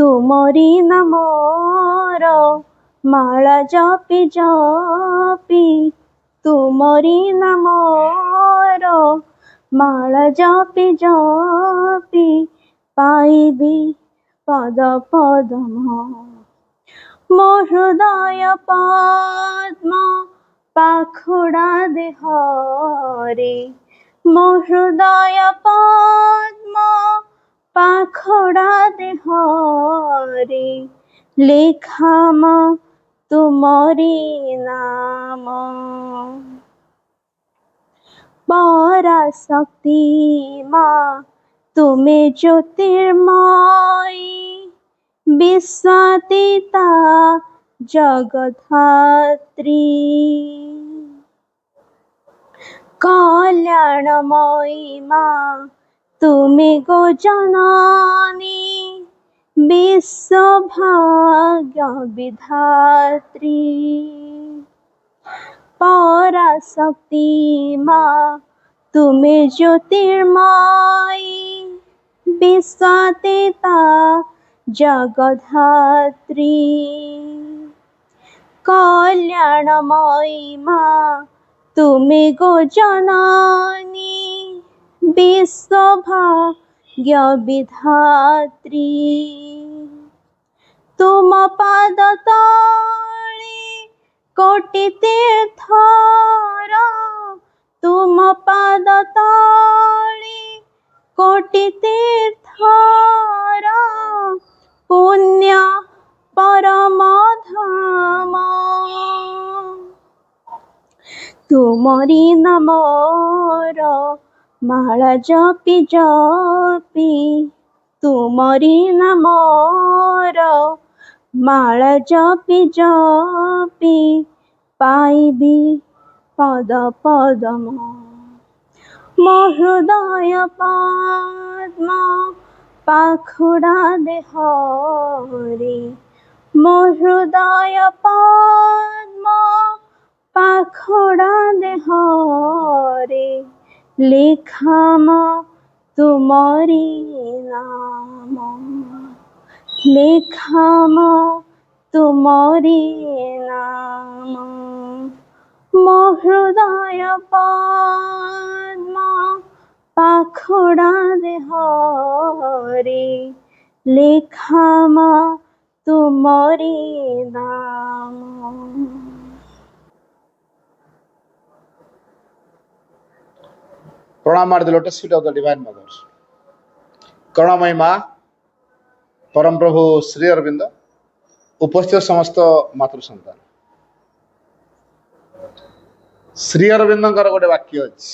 ତୁମରି ନାମର ମାଳା ଜପି ଜପି, ତୁମରି ନାମର ମାଳା ଜପି ଜପି, ପାଇବି ପଦ ପଦମ। ମୋ ହୃଦୟ ପଦ୍ମ ପାଖୁଡ଼ା ଦେହରେ, ମୋ ହୃଦୟ ପଦ୍ମ ପାଖୁଡ଼ା ଦେହରେ, ଲେଖାମ ତୁମରି ନାମ। ପରାଶକ୍ତି ମା ତୁମେ ଜ୍ୟୋତିର୍ମୟୀ, ବିଶ୍ୱାତୀତା ଜଗଦ୍ଧାତ୍ରୀ, କଲ୍ୟାଣମୟୀ ମା ତୁମେ ଗୋ ଜନନୀ, ବିଶ୍ୱଭାଗ୍ୟ ବିଧାତ୍ରୀ। ପରାଶକ୍ତି ମା ତୁମେ ଜ୍ୟୋତିର୍ମୟୀ, ବିଶ୍ୱାତୀତା ଜଗଦ୍ଧାତ୍ରୀ, କଲ୍ୟାଣମୟୀ ମା ତୁମେ ଗୋ ଜନନୀ, ବିଶ୍ୱଭାଗ୍ୟ ବିଧାତ୍ରୀ। ତୁମ ପାଦ ତଳେ କୋଟି ତୀର୍ଥର, ତୁମ ପାଦ ତଳେ କୋଟି ତୀର୍ଥର, ପୁଣ୍ୟ ପରମ ଧାମ। ତୁମରି ନାମର ମାଳା ଜପି ଜପି, ତୁମରି ନାମର ମାଳା ଜପି ଜପି, ପାଇବି ପଦ ପଦମ। ମୋ ହୃଦୟ ପଦ୍ମ ପାଖୁଡ଼ା ଦେହରେ, ମୋ ହୃଦୟ ପଦ୍ମ ପାଖୁଡ଼ା ଦେହରେ, ଲେଖାମ ତୁମରି ନାମ, ଲେଖାମ ତୁମରି ନାମ। ମୋ ହୃଦୟ ପଦ୍ମ ପାଖୁଡ଼ା ଦେହରେ, ଲେଖାମ ତୁମରି ନାମ। Pranam at the lotus feet of the Divine Mother. Karunamai Ma, Param Prabhu Sri Aurobindo, উপস্থিত সমস্ত মাতৃ সন্তান। শ্রী অরবিন্দଙ୍କର ଗୋଟେ ବାକ୍ୟ ଅଛି,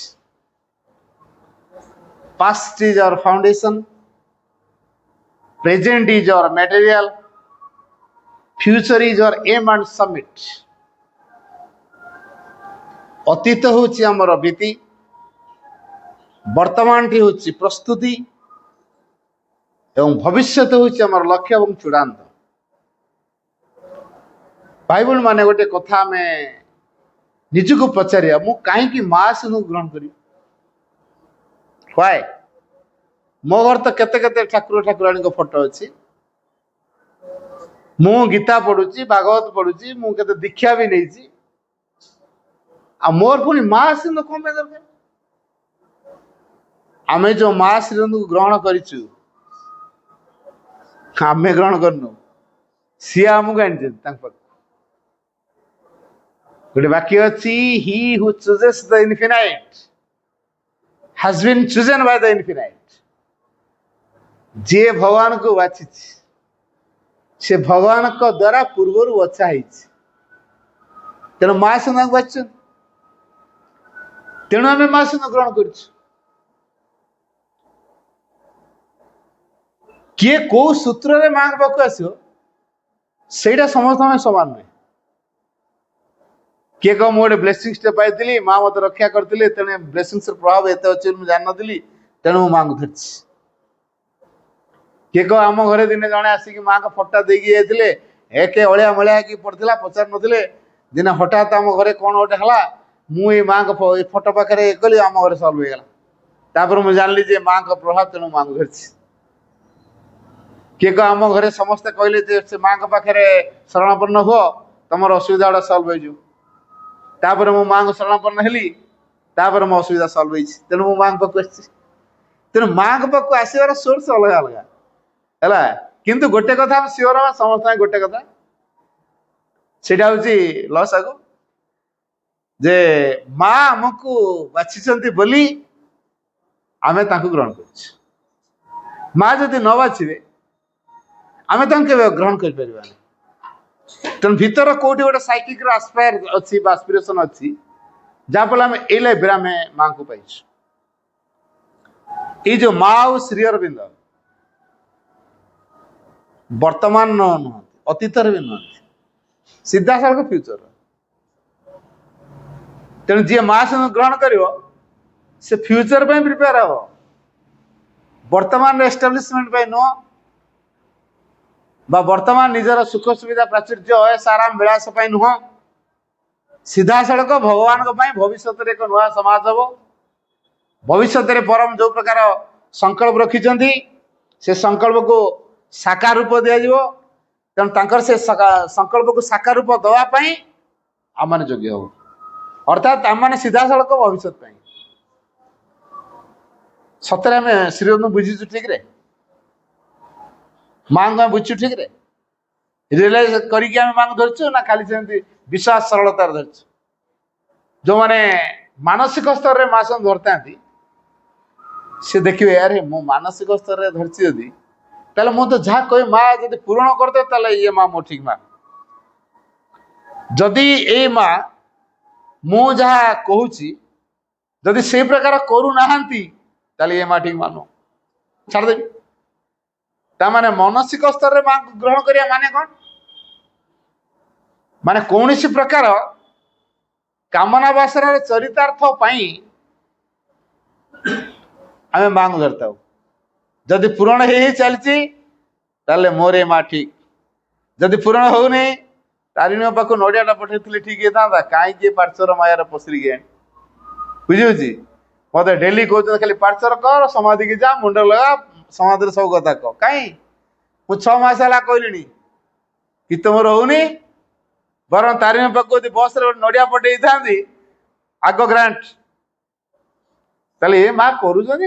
past is our foundation, present is our material, future is our aim and summit। ଅତୀତ ହେଉଛି ଆମର ଭିତ୍ତି, ବର୍ତ୍ତମାନଟି ହେଉଛି ପ୍ରସ୍ତୁତି ଏବଂ ଭବିଷ୍ୟତ ହେଉଛି ଆମର ଲକ୍ଷ୍ୟ ଏବଂ ଚୂଡ଼ାନ୍ତ। ବାଇବଲ ମାନେ ଗୋଟେ କଥା ଆମେ ନିଜକୁ ପଚାରିବା, ମୁଁ କାହିଁକି ମା ସିନୁ ଗ୍ରହଣ କରିବି? ହ୍ୱାଏ? ମୋ ଘର ତ କେତେ କେତେ ଠାକୁର ଠାକୁରାଣୀଙ୍କ ଫଟୋ ଅଛି, ମୁଁ ଗୀତା ପଢୁଛି, ଭାଗବତ ପଢୁଛି, ମୁଁ କେତେ ଦୀକ୍ଷା ବି ନେଇଛି, ଆଉ ମୋର ପୁଣି ମା ସିନୁ କଣ ପାଇଁ ଦରକାର? ଆମେ ଯୋଉ ମା ଶ୍ରୀରନ୍ଧକୁ ଗ୍ରହଣ କରିଛୁ, ଆମେ ଗ୍ରହଣ କରିନୁ, ସିଏ ଆମକୁ ଆଣିଛନ୍ତି ତାଙ୍କ ପାଖକୁ। ଗୋଟେ ବାକ୍ୟ ଅଛି, he who chooses the infinite has been chosen by the infinite। ଯିଏ ଭଗବାନଙ୍କୁ ବାଛିଛି ସେ ଭଗବାନଙ୍କ ଦ୍ୱାରା ପୂର୍ବରୁ ବଛା ହେଇଛି, ତେଣୁ ମା ସିନଙ୍କୁ ବାଛିଛନ୍ତି, ତେଣୁ ଆମେ ମା ସିନ ଗ୍ରହଣ କରିଛୁ। କିଏ କୋଉ ସୂତ୍ରରେ ମାଙ୍କ ପାଖକୁ ଆସିବ ସେଇଟା ସମସ୍ତଙ୍କ ପାଇଁ ସମାନ ନୁହେଁ। କିଏ କହ ମୁଁ ଗୋଟେ ବ୍ଲେସିଂସଟେ ପାଇଥିଲି, ମା ମତେ ରକ୍ଷା କରିଥିଲେ, ତେଣୁ ବ୍ଲେସିଂସର ପ୍ରଭାବ ଏତେ ଅଛି ମୁଁ ଜାଣିନଥିଲି, ତେଣୁ ମୁଁ ମାଙ୍କୁ ଧରିଛି। କିଏ କହ ଆମ ଘରେ ଦିନେ ଜଣେ ଆସିକି ମାଙ୍କ ଫଟା ଦେଇକି ଯାଇଥିଲେ, ଏକେ ଅଳିଆ ମଳିଆ ହେଇକି ପଡିଥିଲା, ପଚାରି ନଥିଲେ, ଦିନେ ହଠାତ୍ ଆମ ଘରେ କଣ ଗୋଟେ ହେଲା, ମୁଁ ଏଇ ମାଙ୍କ ଫଟୋ ପାଖରେ ଇଏ କଲି, ଆମ ଘରେ ସଲ୍ଭ ହେଇଗଲା। ତାପରେ ମୁଁ ଜାଣିଲି ଯେ ମାଙ୍କ ପ୍ରଭାବ, ତେଣୁ ମାଙ୍କୁ ଧରିଛି। किए कह आम घरे समस्ते कहले जे से माँ के पाखे शरणापन्न हुआ तुम असुविधा गुड़ा सल्व हो मो माँ को शरणापन्न हेली मो असुविधा सल्व हो तेणु मो माँ पाक तेणु माँ पाक आसवर सोर्स अलग अलग है किंतु गोटे कथा सियोर समस्त गोटे कथा से लस आगो जे माँ आमको बाछी बोली आमे तांको ग्रहण कर माँ जदि न बाछे आमे के ग्रहण कर तेणु भीतर कोटी गोटे साइकिक आस्पायर अच्छी आस्पिरेसन अच्छी जहाँफल आम ए लाइफ आम माँ को पाई ये जो माँ और श्री अरविंद वर्तमान नुहति अतीतर भी नुहति सीधा साल फ्यूचर तेणु जी माँ से ग्रहण कर से फ्यूचर पे प्रिपेयर हम वर्तमान एस्टाब्लिशमेंट पे नुह वर्तमान निजर सुख सुविधा प्राचुर्य साराम विलास नुह सीधा सड़क भगवान भविष्य एक नुआ समाज हम भविष्य परम जो प्रकार संकल्प रखिंट से संकल्प को साकार रूप दिज्व तेणु से संकल्प को साकार रूप दवापाई आम मैंने योग्य हो अर्थात आम मैंने सीधा सड़क भविष्य सतरे आम श्रीरंग बुझीचु ठीक रे माँ को बुझु ठीक रे रियलाइज करके माँ को धरचु ना खाली सेमती विश्वास सरलतार धरचु जो माने मानसिक स्तर में माँ से धरता सी देखिए यार मो मानसिक स्तर में धरची जदि ताले मु तो जहाँ कह माँ जब पूरण करदे ताले ये माँ मो ठीक माँ जदि ए माँ मु जहाँ कहूची जदि से प्रकार करू नाहंती ताले ये माँ ठीक मानो छाड़देवी ताने मानसिक स्तर में माँ को ग्रहण करिया माने कौन माने कौन सी प्रकार कामना वासना चरितार्थ पाई आमे माँ को धरता जदि पूरण ही चलती ताले मोरे माँ ठीक जदि पूरण हो नहीं तारिणी पाक नड़ियाटा पठे ठीक था कहीं पार्श्वर मायार पसरी गए बुझी मत डेली कहते खाली पार्श्वर कर समाधि की जा मुंड लगा समाधि सब कथा कह कहीं मु 6 मास है कहली कि तुम रोनी बर तारिणी पाक बस नड़िया पटे था आग ग्रांट ताले माँ करुँच कौन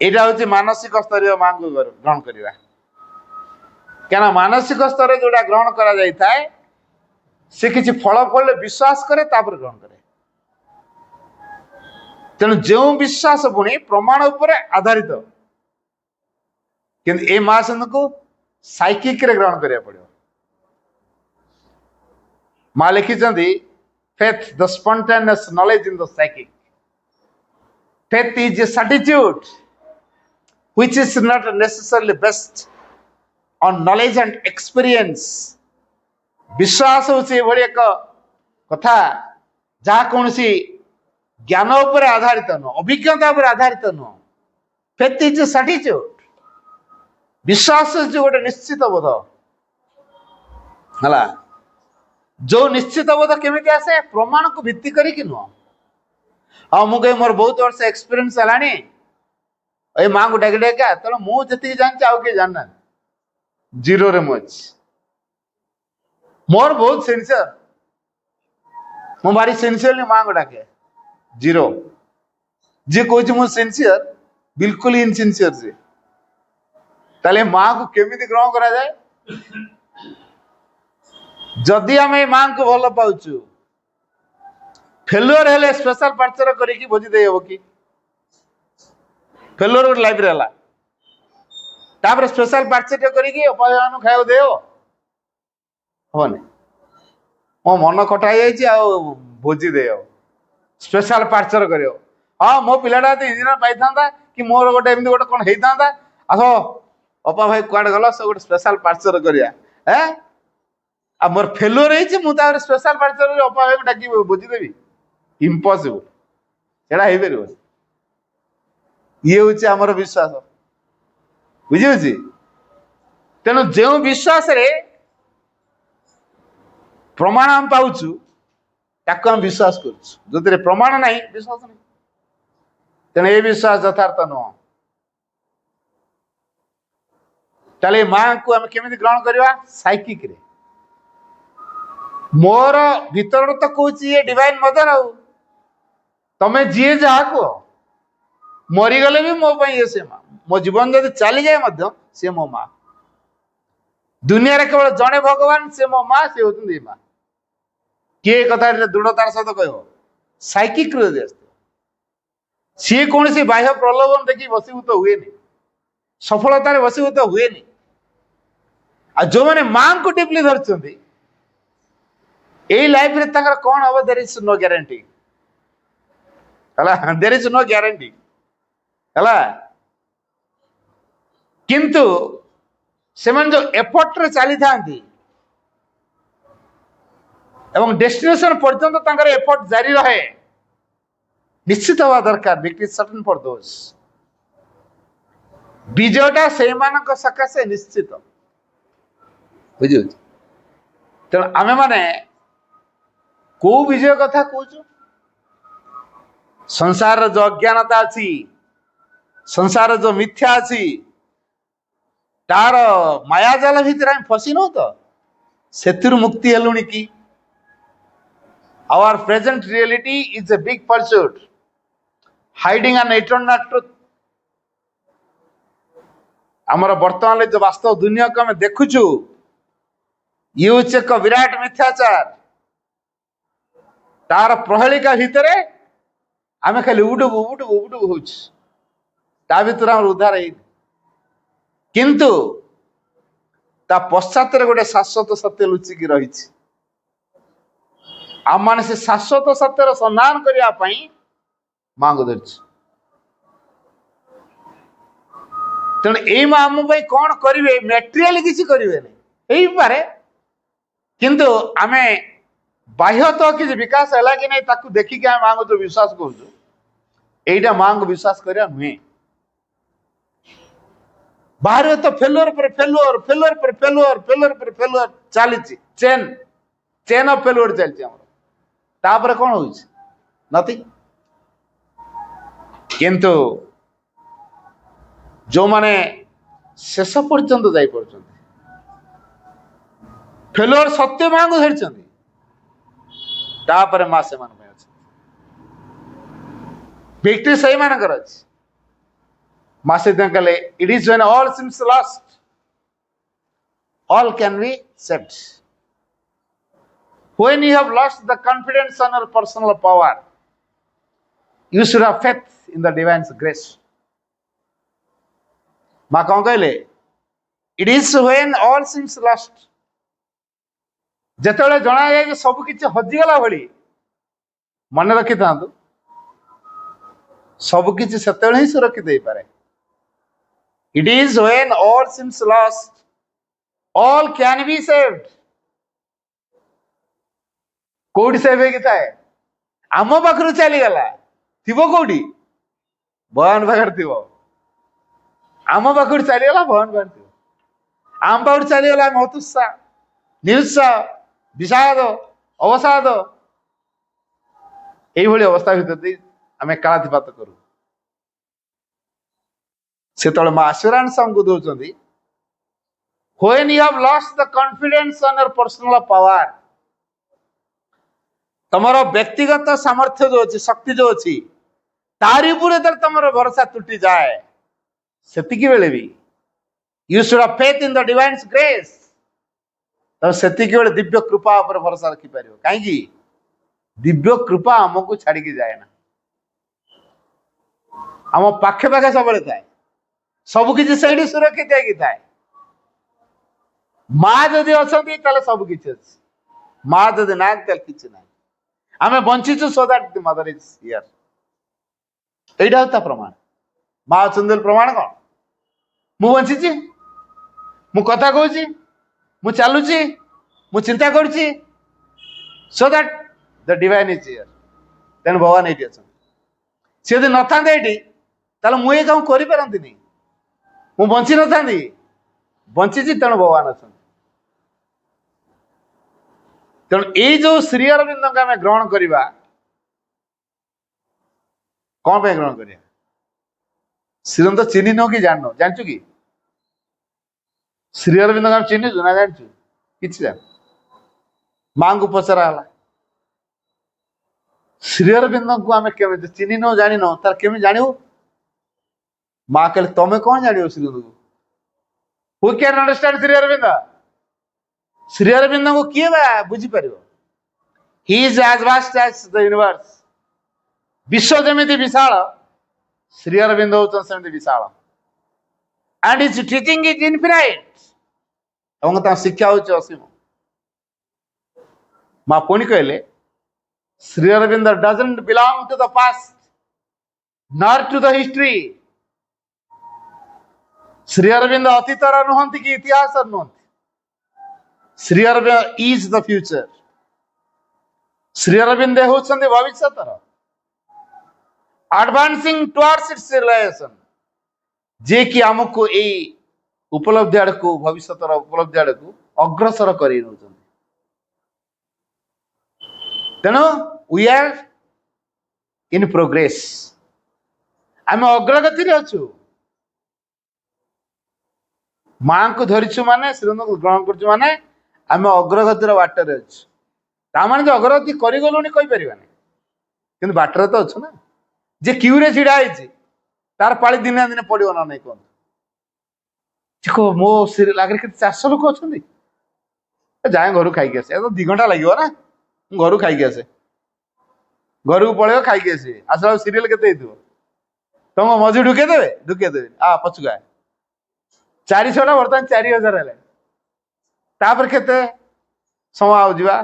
यहाँ हूँ मानसिक स्तर माँ को ग्रहण करवा क्या मानसिक स्तर जोड़ा ग्रहण करा जाए से किसी फल फल विश्वास करे तापर ग्रहण करे तेणु जो विश्वास पुणी प्रमाण उपर आधारित किंतु ए महासन को साइकिक रे ग्रहण करिया पड़ो माँ लिखिं faith the spontaneous knowledge in the psychic faith is a certitude which is not necessarily based on knowledge and experience विश्वास होची भली एक कथा जहाँ कौन सी ज्ञान उपर आधारित नुह अभिज्ञता उपर आधारित नुह फेथ इज ए सर्टिट्यूड विश्वास जो गोटे निश्चित बोध है जो निश्चित बोध केमी आसे प्रमाण को भित्ति करी नुह हाँ मुझे मोर बहुत वर्ष एक्सपीरियंस है ए माँ को डाक डाका तेना मुझे जानते आउ किए जानना जीरो रे मुझ मोर बहुत सिंसियर मु भारी सिंसियरली माँ को डाके जीरो जी कह मु सिंसियर बिल्कुल इनसिंसियर जी ताले माँ को केमिति ग्रहण करा जाए जदि आम माँ को भल पाउचु फेलुअर हेले स्पेशल पार्चर करी भोजी दे हबो कि फेलुअर गोटे लाइफ रहा तापर स्पेशल पार्चर करी अपायन खाया दे हेनी मो मन कटा भोजी दे स्पेशल पार्चर कर हाँ मो पिलाटा इंजीनियर पाई था कि मोर गोटे एमती गोटे कौन होता आस अपा भाई कुआडे गल से गोटे स्पेशल पार्चर करिया मोर फेलुअर मुझे स्पेशल पार्चर अपा भाई डाक भोजी देवी इम्पॉसिबल सेटा ये हूँ आमर विश्वास बुझी तेणु जो विश्वास रे प्रमाण हम पाउचु ताको हम विश्वास करुँ जो प्रमाण नहीं विश्वास नहीं तेणु ये विश्वास यथार्थ नुह ताले मां को आम केमिति ग्रहण करवा साइकिक रे मोर भीतर तो कहूँ ये डिवाइन मदर आउ तमे जी जहा को मरीगले भी मो ये से माँ मो जीवन जब चली जाए मध्य से मो माँ दुनिया रे केवल जड़े भगवान से मो माँ से होती माँ किए कथा दृढ़तार सहित कह साइकिक सी कौन सी बाह्य प्रलोभन देखी बसीभूत हुए सफलतार बसीभूत हुए जो मैंने मां को टिपली धरती यही लाइफ रे तंकर कौन हम देयर इज नो ग्यारंटी हला देयर इज नो ग्यारंटी हला किंतु सेमन जो एफर्ट रे चली थांती एवं डेस्टिनेशन पर्यंत तंकर एफर्ट जारी रहे निश्चित हवा दरकार विक्ट्री सर्टेन फॉर दोस विजयटा से मानक सकाशे निश्चित बुझु तेणु आमे माने को विजय कथा कहूँ संसार जो अज्ञानता अच्छी संसार जो मिथ्या अच्छी तार मायाजाल भितर आम फसी न तो से मुक्ति हेलुणी कि our present reality is a big pursuit hiding an eternal truth आमर वर्तमान जो वास्तव दुनिया को आम देखुचु ये हूँ एक विराट मिथ्याचार तार प्रहेलिका भितर आम खाली उडुबु उडुबु उडुबु हो भर उद्धार किंतु ता पश्चात गोटे शाश्वत सत्य लुचिकी रही आम मैंने से शाश्वत सत्यर संधान करने मां को धरछ तेणु यही मां आम कौन करेंगे मेटेरियल किसी करेंगे पारे किंतु आमे बाह्य तो किसी विकास है कि नहीं ताकू देखिक आम मां को जो विश्वास करा मां को विश्वास करा नुहे बाहर तो फेलुअर पर फेलुअर फेलुअर पर फेलुअर फेलुअर पर फेलुअर चली चेन चेन ऑफ फेलुअर चलती तापर कौन हो नथिंग किंतु जो माने शेष पर्यंत जाई पड़छन फेलुअर सत्य मां को धरछन तापर मां से मान में विक्ट्री सही मानकर अछि मासे कहले it is when all seems lost all can be saved when you have lost the confidence on your personal power you should have faith in the divine grace मां कौन कहले it is when all seems lost जेतेबेले जना जाए सब किछि हजिगला भली मन रखि था सब किछि सेतेबेले ही सुरक्षित हो पारे it is when all seems lost all can be saved कोडी सेव हे किता है आम पाखरु चली गला थिबो कोडी भगवान पाखर थिबो आम पाखरु चली गला भगवान पाखर थिबो आम पाखरु चली गला हतुत्साह निरुत्साह विषाद अवसाद यही अवस्था भीतर आम कालातिपात करूँ से मां आश्योरेंस हमको दौरान when you have lost the confidence on your personal power तमर व्यक्तिगत सामर्थ्य जो अच्छी शक्ति जो अच्छी तारी तुम भरोसा तुटी जाए सेतिकी बेले भी you should have faith in the divine grace तो सेतिकी बेले दिव्य कृपा पर भरोसा रखी पार कहीं दिव्य कृपा आमको छाड़ी जाए ना आम पाखे पाखे सब थाए सबकि से सुरक्षित है माँ जदि अच्छा सबकि अच्छे माँ जदि ना कि ना आम बंचीचु so that the mother is here एटा होता प्रमाण माँ अच्छा प्रमाण कौन मु बंची मु कथा कहूँ मु चलुची मु चिंता करुची सो that the divine is here तेणु भगवान ये अच्छा सी यदि न था ये मुझे कौन करें मु बंची न था बंची तेणु भगवान अच्छा तेणु ये जो श्री अरविंद को आम ग्रहण करवा कौन पे ग्रहण करिया श्री तो चिन्ह नो कि जान जानचु कि ଶ୍ରୀ ଅରବିନ୍ଦଙ୍କୁ ଆମେ ଚିହ୍ନିଛୁ ନା ଜାଣିଛୁ? କିଛି ଜାଣି। ମାଙ୍କୁ ପଚରା ହେଲା ଶ୍ରୀ ଅରବିନ୍ଦଙ୍କୁ ଆମେ କେମିତି ଚିହ୍ନିନୁ ଜାଣିନୁ, ତାର କେମିତି ଜାଣିବୁ? ମା କହିଲେ ତମେ କଣ ଜାଣିବ ଶ୍ରୀ ଅରବିନ୍ଦଙ୍କୁ? Who can understand Shri Aurobindo? Shri ଅରବିନ୍ଦଙ୍କୁ କିଏ ବା ବୁଝିପାରିବ? He is as vast as the universe. ବିଶ୍ୱ ଯେମିତି ବିଶାଳ, ଶ୍ରୀ ଅରବିନ୍ଦ ହଉଛନ୍ତି ସେମିତି ବିଶାଳ। and his teaching is infinite, ଏବଂ ତା ଶିକ୍ଷା ହଉଛି ଅସୀମ। ମା ପୁଣି କହିଲେ Shri Arvind doesn't belong to the past nor to the history। Shri Arvind ଅତୀତର ନୁହନ୍ତି କି ଇତିହାସର ନୁହନ୍ତି। Shri Aurobindo is the future। Shri Arvind ହେଉଛନ୍ତି ଭବିଷ୍ୟତର, advancing towards its realization, ଯେ କି ଆମକୁ ଏଇ ଉପଲବ୍ଧି ଆଡକୁ, ଭବିଷ୍ୟତର ଉପଲବ୍ଧି ଆଡକୁ ଅଗ୍ରସର କରେଇ ନେଉଛନ୍ତି। ତେଣୁ we are in progress, ଆମେ ଅଗ୍ରଗତିରେ ଅଛୁ। ମାଙ୍କୁ ଧରିଛୁ ମାନେ, ଶ୍ରୀଅରବିନ୍ଦଙ୍କୁ ଗ୍ରହଣ କରୁଛୁ ମାନେ ଆମେ ଅଗ୍ରଗତିର ବାଟରେ ଅଛୁ। ତାମାନେ ଯେ ଅଗ୍ରଗତି କରିଗଲୁଣି କହିପାରିବାନି, କିନ୍ତୁ ବାଟରେ ତ ଅଛୁ ନା। ଯେ କ୍ୟୁରେ ଛିଡା ହେଇଛି ତାର ପାଳି ଦିନେ ଦିନେ ପଡିବ ନା ନାଇଁ କୁହନ୍ତୁ? ମୋ ଆଗରେ କେତେ 400 ଲୋକ ଅଛନ୍ତି, ଯାଏ ଘରକୁ ଖାଇକି ଆସେ। ଏ ତ 2 ଘଣ୍ଟା ଲାଗିବ ନା, ମୁଁ ଘରକୁ ଖାଇକି ଆସେ। ଘରକୁ ପଳେଇବ, ଖାଇକି ଆସିବେ, ଆସିଲା ବେଳକୁ ସିରିଏଲ କେତେ ହେଇଥିବ? ତମ ମଝି ଢୁକେଇ ଦେବେ ପଛକୁ ଆଏ। 400ଟା ବର୍ତ୍ତମାନ 4000 ହେଲେ, ତାପରେ କେତେ ସମୟ ଆଉ ଯିବା?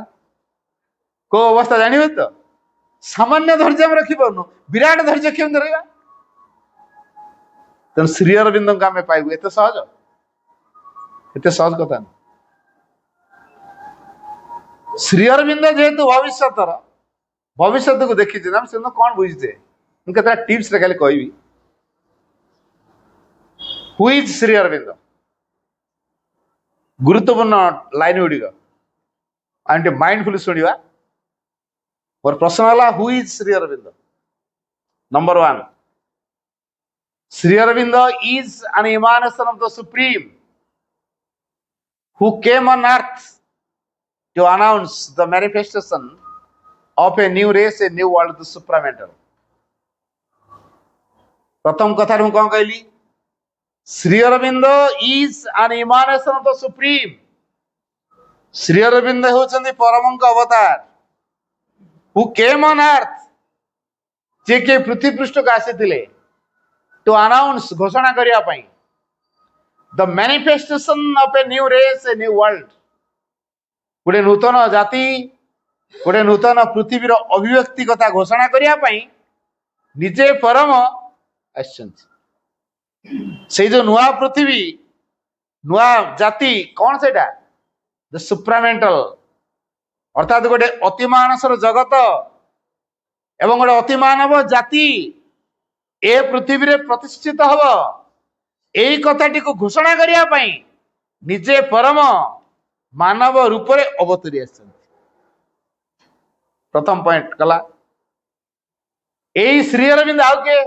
କୋଉ ଅବସ୍ଥା ଜାଣିବେ ତ? ସାମାନ୍ୟ ଧୈର୍ଯ୍ୟ ଆମେ ରଖିପାରୁନୁ, ବିରାଟ ଧୈର୍ଯ୍ୟ କେମିତି ରହିବା? ତେଣୁ ଶ୍ରୀ ଅରବିନ୍ଦଙ୍କୁ ଆମେ ପାଇବୁ, ଏତେ ସହଜ? ଏତେ ସହଜ କଥା ନୁହେଁ। ଶ୍ରୀ ଅରବିନ୍ଦ ଯେହେତୁ ଭବିଷ୍ୟତକୁ ଦେଖିଛି ନା, ସେ କଣ ବୁଝିଛେ? ମୁଁ କେତେଟା ଟିପ୍ସରେ ଖାଲି କହିବି। Who is Shri Aurobindo? ଗୁରୁତ୍ୱପୂର୍ଣ୍ଣ ଲାଇନ ଗୁଡ଼ିକ ଆମେ ଟିକେ ମାଇଣ୍ଡଫୁଲି ଶୁଣିବା। ମୋର ପ୍ରଶ୍ନ ହେଲା, who is Shri Aurobindo? Number 1, Shri Aurobindo is an emanation of the Supreme who came on earth to announce the manifestation of a new race, a new world, the supramental। ପ୍ରଥମ କଥାରେ ମୁଁ କଣ କହିଲି? Shri Aurobindo is an emanation of the Supreme। Shri Arvind ହେଉଛନ୍ତି ପରମଙ୍କ ଅବତାର। who came on earth, ଯେ କି ପୃଥିବୀ ପୃଷ୍ଠକୁ ଆସିଥିଲେ, to announce, ଘୋଷଣା କରିବା ପାଇଁ, the manifestation of a new race, a new world, ଗୋଟେ ନୂତନ ଜାତି, ଗୋଟେ ନୂତନ ପୃଥିବୀର ଅଭିବ୍ୟକ୍ତି କଥା ଘୋଷଣା କରିବା ପାଇଁ ନିଜେ ପରମ ଆସିଛନ୍ତି। ସେଇ ଯୋଉ ନୂଆ ପୃଥିବୀ, ନୂଆ ଜାତି କଣ ସେଇଟା? ଦ ସୁପ୍ରାମେଣ୍ଟାଲ, ଅର୍ଥାତ ଗୋଟେ ଅତିମାନସର ଜଗତ ଏବଂ ଗୋଟେ ଅତିମାନବ ଜାତି ଏ ପୃଥିବୀରେ ପ୍ରତିଷ୍ଠିତ ହବ, ଏଇ କଥାଟିକୁ ଘୋଷଣା କରିବା ପାଇଁ ନିଜେ ପରମ ମାନବ ରୂପରେ ଅବତରି ଆସିଛନ୍ତି। ପ୍ରଥମ ପଏଣ୍ଟ କଲା। ଏଇ ଶ୍ରୀ ଅରବିନ୍ଦ ଆଉ କିଏ?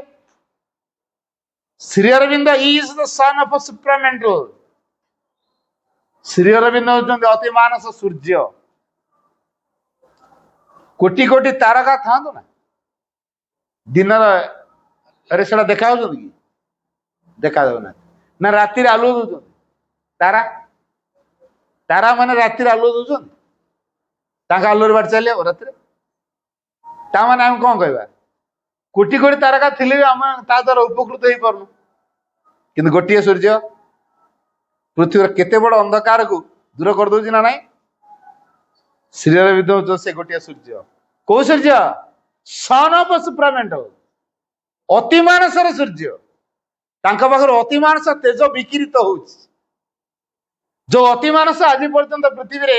Shri Aurobindo is the son of a supramental। Shri Arvind ହେଉଛନ୍ତି ଅତିମାନସ ସୂର୍ଯ୍ୟ। କୋଟି କୋଟି ତାରକା ଥାଆନ୍ତୁ ନା, ଦିନର ସେଟା ଦେଖା ଯାଉଛନ୍ତି କି? ଦେଖା ଯାଉନାହାନ୍ତି ନା। ରାତିରେ ଆଲୁଅ ଦଉଛନ୍ତି ତାରା ମାନେ ରାତିରେ ଆଲୁଅ ଦଉଛନ୍ତି, ତାଙ୍କ ଆଲୁଅରେ ବାଟ ଚାଲିବ ରାତିରେ। ତା ମାନେ ଆମେ କଣ କହିବା? କୋଟି କୋଟି ତାରକା ଥିଲେ ବି ଆମେ ତା ଦ୍ୱାରା ଉପକୃତ ହେଇପାରୁନୁ। କିନ୍ତୁ ଗୋଟିଏ ସୂର୍ଯ୍ୟ ପୃଥିବୀର କେତେ ବଡ ଅନ୍ଧକାରକୁ ଦୂର କରିଦଉଛି ନା ନାଇଁ? ଶ୍ରୀ ଅରବିନ୍ଦ ହଉଛନ୍ତି ସେ ଗୋଟିଏ ସୂର୍ଯ୍ୟ। କୋଉ ସୂର୍ଯ୍ୟ? ସନ୍ ଅଫ ସୁପ୍ରାମେଣ୍ଟାଲ, ଅତିମାନସର ସୂର୍ଯ୍ୟ। ତାଙ୍କ ପାଖରୁ ଅତିମାନସ ତେଜ ବିକିରିତ ହଉଛି, ଯୋଉ ଅତିମାନସ ଆଜି ପର୍ଯ୍ୟନ୍ତ ପୃଥିବୀରେ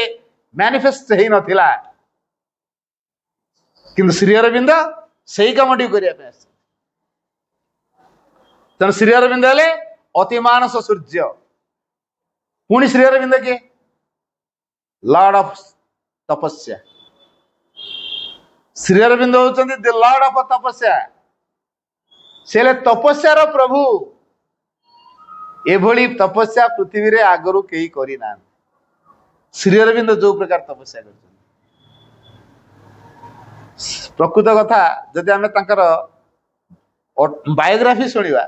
ମ୍ୟାନିଫେଷ୍ଟ ହେଇନଥିଲା। କିନ୍ତୁ ଶ୍ରୀ ଅରବିନ୍ଦ ସେଇ କାମଟିକୁ କରିବା ପାଇଁ ଆସିଛନ୍ତି। ତେଣୁ ଶ୍ରୀ ଅରବିନ୍ଦ ହେଲେ ଅତିମାନସ ସୂର୍ଯ୍ୟ। ପୁଣି ଶ୍ରୀ ଅରବିନ୍ଦ କିଏ? ଲର୍ଡ ଅଫ ତପସ୍ୟା। ଶ୍ରୀ ଅରବିନ୍ଦ ହଉଛନ୍ତି ଦି ଲର୍ଡ ଅଫ ତପସ୍ୟା। ସେ ହେଲେ ତପସ୍ୟାର ପ୍ରଭୁ। एभली तपस्या पृथ्वी रे आगरू केही करी ना। श्री अरविंद जो प्रकार तपस्या कर प्रकृत कथा जदि आम तांकर बायोग्राफी शुणा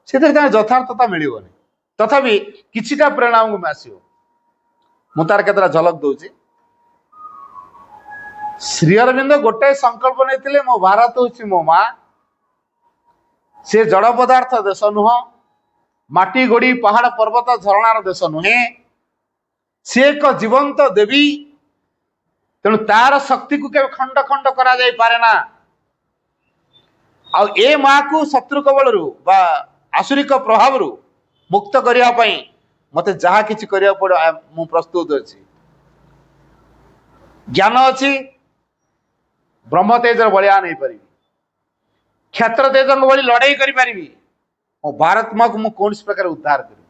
से यथार्थता मिलबनी तथापि किछिटा प्रेरणा आमको आसो मु तार केतरा झलक दउची। श्री अरविंद गोटे संकल्प नहीं मो भारत हूँ मो माँ से जड़ पदार्थ देश नुह माटी गोड़ी पहाड़ पर्वत झरणार देश नुहे सी एक जीवंत देवी तेणु तार शक्ति को केवल खंड खंड करा जाई पारे ना। आउ ए माँ को शत्रु कबल बा आसुरिक प्रभाव मुक्त करने मते जहा किछि करिया पड़ो मु प्रस्तुत अछि। ज्ञान अछि ब्रह्म तेजर बलिया नहीं पारि क्षेत्र तेज भली लड़ाई करि पारिबी मो भारत माँ को मु कौन प्रकार उद्धार करी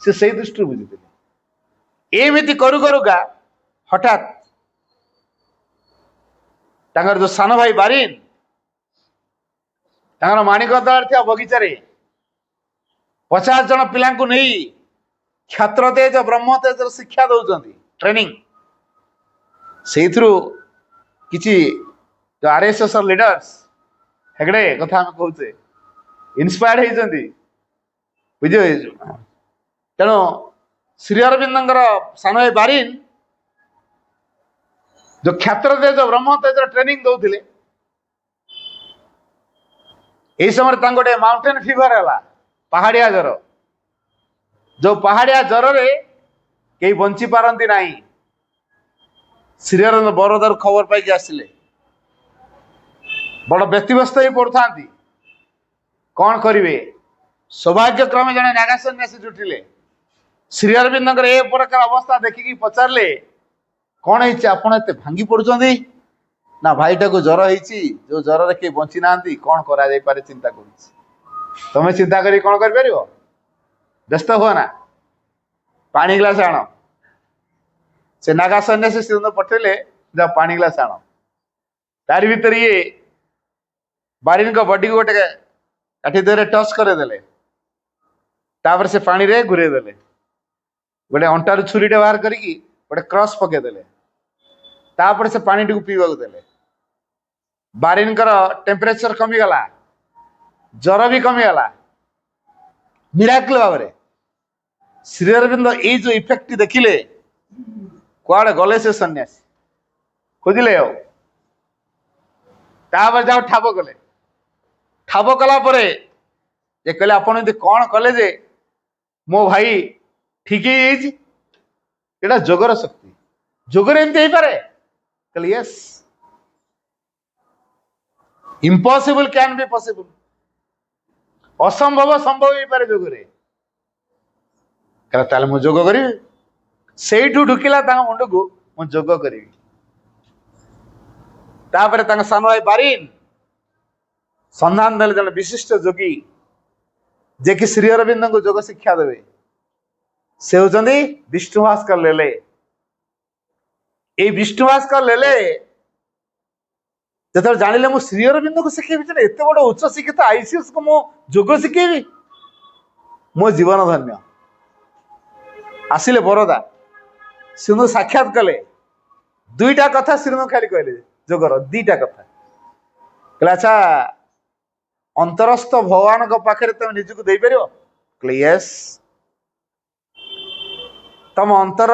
से सही दृष्टि बुझी एमती करू करूगा हठात तांगर जो सान भाई बारिन तांगर माणिकदल थिया बगीचा रे 50 जन पिला नहीं क्षत्र तेज ब्रह्म तेज शिक्षा दौरान ट्रेनिंग से किसी जो आरएसएस लीडर्स हेगड़े कथा हम कहते इन्स्पायर्ड होती बुझे तेणु श्री अरविंद सान भाई बारिन जो क्षत्र तेज ब्रह्म तेज ट्रेनिंग दौले यही समय गोटे माउंटेन फीवर है पहाड़िया ज्वर जो पहाड़िया ज्वर रे कई बंची पारती ना। श्री अरविंद बरोदर खबर पाई आसिले बड़ व्यक्तिव्यस्त ही पड़ता कौन करेंगे सौभाग्यक्रमे जड़े नागा सन्यासी जुटिले श्री अरविंद ए प्रकार अवस्था देखिकी पचारे कौन है आपड़ एत भांगी पड़ुंट ना भाईटा को ज्वर होती जो ज्वर रे कई बंची ना कौन करा चिंता कर तुम्हें चिंता करी कौन कर व्यस्त हुआ ना पानी ग्लास आण से नागा सन्यासी श्री पठेले जा पानी ग्लास आण तारी भीतर ये बारिन को बॉडी को गोटे काठी देहरे टच करदेले तापर से पानी रे घुरे देले गोटे अंटार छुरीटे बाहर करिकी गोटे क्रॉस पकेदेले तापर से पानी टी पीवा देले बारिन टेम्परेचर कमीगला ज्वर भी कमीगला मिराकल भाव श्री अरविंद ये जो इफेक्ट देखिले कुआड़े गले से सन्यासी खोजिले तापर जाओ ठाब कले ठाब कला परे ये कहले आपण कौन कले जे मो भाई ठीक है जोगर शक्ति जोगर एमती हो पारे कहले yes impossible can be possible असंभव संभव हो पारे जोगरे कहला मु जोग करी से ढुकिला मुंड को मु जोग करी तापर सान भाई बारिन संधान देले जन विशिष्ट जोगी जे कि श्री अरविंद को जोग शिक्षा देवे से होचंदी विष्णु भास्कर लेले ए विष्णु भास्कर लेले जब जानिले मु श्री अरविंद को शिखेबी एत बड़ उच्च शिक्षित आईसीएस को मो जोग शिखेबी मो जीवन धन्य आसिले बरोदा सिंधु साक्षात कले दुईटा कथा सिंधु खाली कहले जोगर दीटा कथा कहले अच्छा अंतरस्थ भगवान पाखे तुम निजक दे पार कहले यस तम अंतर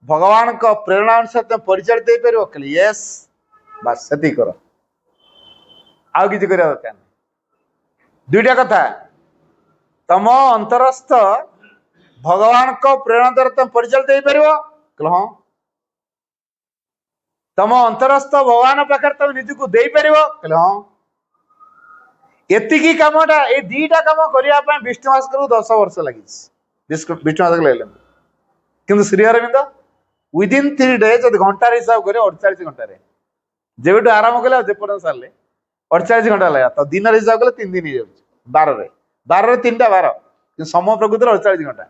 भगवान को प्रेरणा अनुसार तुम परिचय दे पार कहले यस बस से कर आउ कि दरकार दुईटा कथा तम अंतरस्थ भगवान को प्रेरणा द्वारा तुम परिचय दे पार कहले हाँ तम अंतरस्थ भगवान पाखे तुम निजक दे पार कहले हाँ एतिकी कामटा ए दीटा काम करने विष्णु भास्कर 10 वर्ष लगी विष्णु भास्कर लगे किंतु श्री अरविंद विदिन 3 डेज घंटार हिसाब करें 48 घंटे जेबू आरंभ कले जेपर्यंत सारे 48 घंटा लगा तो दिन हिसाब कले 3 दिन हो जाए 12 रे 3टा 12 समय प्रकृति 48 घंटा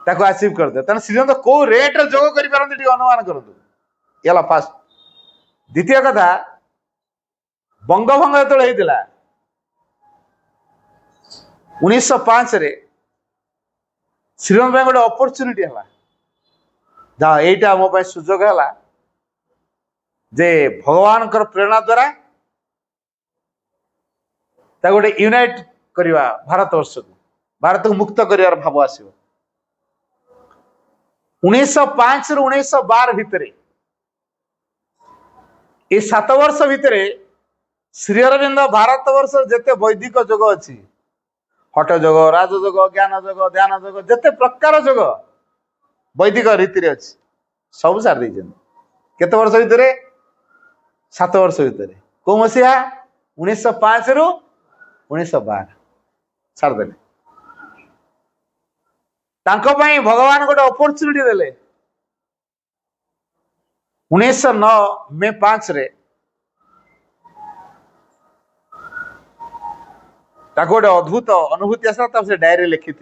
ताको आचिव करदे तेना श्रीअरविंद कौ रेट जोग कर अनुमान करतु ये फास्ट द्वितीय कथा बंगभंग जो होता 1905 रे श्रीराम गोटे अपरच्युनिटी है जहाँ यहीटा मो सुजोग है जे भगवान प्रेरणा द्वारा गोटे यूनाइट करवा भारत वर्ष को भारत को मुक्त कर भाव आसो 1905 रु 1912 भितर ये 7 वर्ष भितर श्री अरविंद भारत वर्ष जिते वैदिक जोग अच्छी हठ जोग राजयोग ज्ञान जोग ध्यान जोग जिते प्रकार जोग वैदिक रीति अच्छी सब सारी केते वर्ष भितर 7 वर्ष भितर कौ मसीहा 1905 रु 1912 छाड़देले भगवान गोटे अपरच्युनिटी देले 1909 मे 5 रे गोटे अद्भुत अनुभूति आसा से डायरी लिखी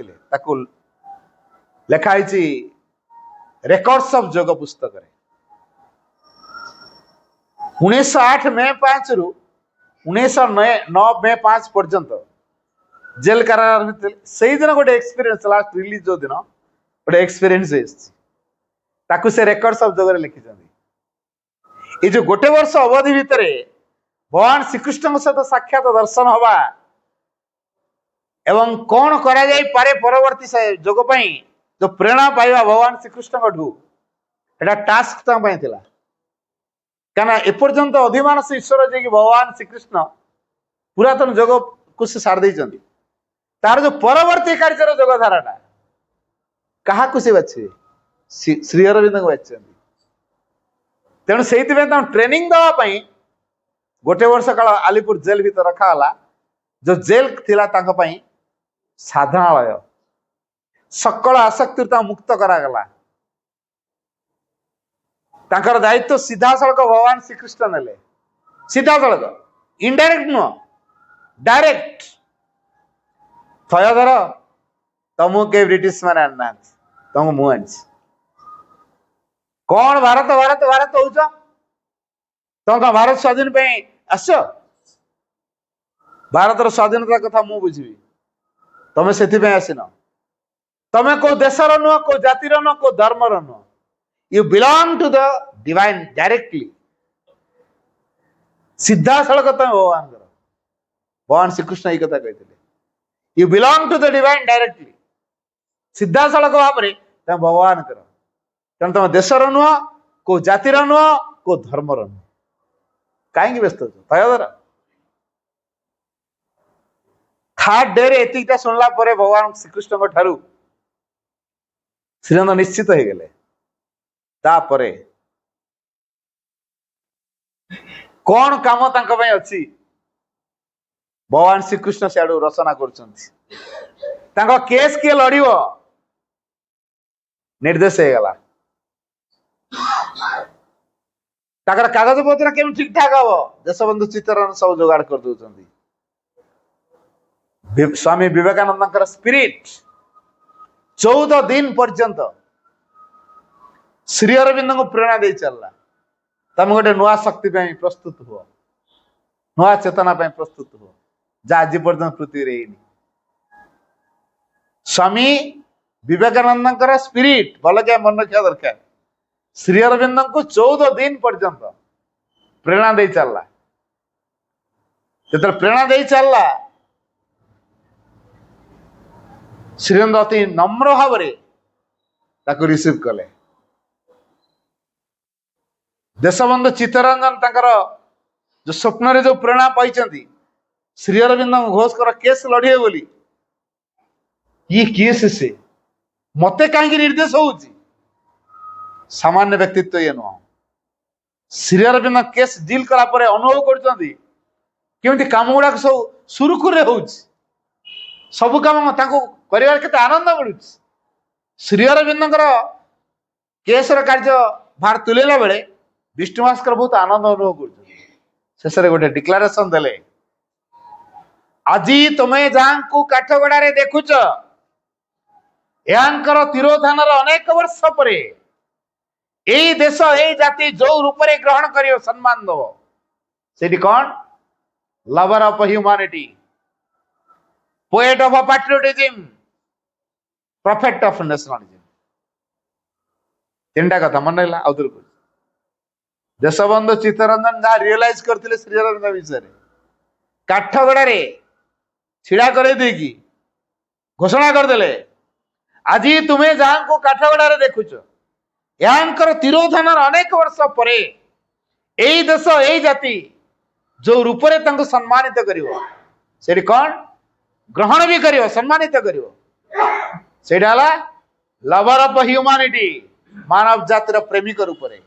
लिखाई रेकॉर्ड्स ऑफ जोग पुस्तक 1908 मे 5 रु 1909 मे 5 पर्यंत जेल कारागार में से दिन गोटे एक्सपीरियंस लास्ट रिलीज जो दिन गोटे एक्सपीरियंस से रेकॉर्ड्स ऑफ जोग लिखी ये जो गोटे वर्ष अवधि भितर भगवान श्रीकृष्ण सहित साक्षात दर्शन हवा एवं कौन करा जाई पारे परवर्ती से जोग पाई जो प्रेरणा पाइबा भगवान श्रीकृष्ण एटा टास्क थिला कहना एपर्यंत अधिमानस ईश्वर जे कि भगवान श्रीकृष्ण पुरातन जोग को से सार देइचंदी तार जो परवर्ती कार्य जोग धाराटा कहा से बाछे श्री अरविंद को बाछंदी तेणु से ट्रेनिंग दवाई गोटे वर्ष काल आलीपुर जेल भीतर रखाला जो जेल थिला तांको पई साधनालय सकल आसक्ति मुक्त करागला तांकर दायित्व सीधा सड़क भगवान श्रीकृष्ण नेले सीधा सड़क इनडायरेक्ट नुह डायरेक्ट थयधर तुमको के ब्रिटिश मैंने आना तुमको मुझे कौन भारत भारत भारत हो तुम भारत स्वाधीन पे आस भारत स्वाधीनता कथा मु बुझी तुम से आसन तुम को देशर नुह को जातिर नुह को धर्मर नुह you belong to the divine directly सीधा सड़क तुम भगवान श्रीकृष्ण ये कथा कहते you belong to the divine directly सीधा सड़क भाव में तुम भगवान कर तेणु तुम देशर नुह को जातिर नुह को धर्मर नुह कहीं व्यस्त तयधर थर्ड डे रे एतिकटा सुनला परे भगवान श्रीकृष्ण ठारू श्रीनंद निश्चित हो गले तापरे कौन काम तांको पई अछि भगवान श्रीकृष्ण सियाडू रचना कर केस किए लड़िबो निर्देश हो गला ताकर कागज पत्र केम ठीक ठाक हम देशबंधु चित्तरंजन सब जोगाड़ कर दउचंदी स्वामी विवेकानंद स्पिरिट 14 दिन पर्यंत श्री अरविंद को प्रेरणा दे चलला तुम गोटे नुआ शक्ति प्रस्तुत हुआ नुआ चेतना प्रस्तुत हुआ जा आज पर्यटन पृथ्वी रे स्वामी विवेकानंद स्पिरिट भल क्या मन रखा दरकार श्री अरविंद को 14 दिन पर्यंत प्रेरणा दे चलला जो प्रेरणा दे चलला श्रीअरविंद अति नम्र भाव रिसीव कले देशबंधु चित्तरंजन जो स्वप्न रे जो प्रेरणा पाई श्री अरविंद घोष कर केस लड़े बोली ये केस से मते कहीं निर्देश हो सामान्य व्यक्तित्व ये नुह श्री अरविंद केस डील कला परे अनुभव करमती काम गुड़ाक सब सुरुखुर हो सबु काम कर आनंद मिलू श्री अरविंद केस कार्य भार तुलेला बेले विष्णु भास्कर बहुत आनंद अनुभव कर शेष गोटे डिक्लारेशन देले आज तुम्हें जहाँ काठगड़ा रे देखुच यांकर तिरोधान अनेक वर्ष पर यही देश यही जाति जो रूप में ग्रहण कर सम्मान दब से कौन lover of humanity poet of patriotism, prophet of nationalism. ତିନିଟା କଥା ମନେ ରହିଲା। ଆଉ ଥରେ କହୁଛି, ଦେଶବନ୍ଧୁ ଚିତ୍ତରଞ୍ଜନ ଯାହା ରିଅଲାଇଜ କରିଥିଲେ ଶ୍ରୀ ଅରବିନ୍ଦ ବିଷୟରେ କାଠଗଡାରେ ଛିଡା କରେଇ ଦେଇକି ଘୋଷଣା କରିଦେଲେ, ଆଜି ତୁମେ ଯାହାଙ୍କୁ କାଠଗଡାରେ ଦେଖୁଛ, ଏହାଙ୍କର ତିରୋଧାନର ଅନେକ ବର୍ଷ ପରେ ଏଇ ଦେଶ ଏଇ ଜାତି ଯୋଉ ରୂପରେ ତାଙ୍କୁ ସମ୍ମାନିତ କରିବ, ସେଠି କଣ ଗ୍ରହଣ ବି କରିବ, ସମ୍ମାନିତ କରିବ, ସେଇଟା ହେଲା ଲଭର ଅଫ ହ୍ୟୁମାନିଟି, ମାନବ ଜାତିର ପ୍ରେମିକ ରୂପରେ,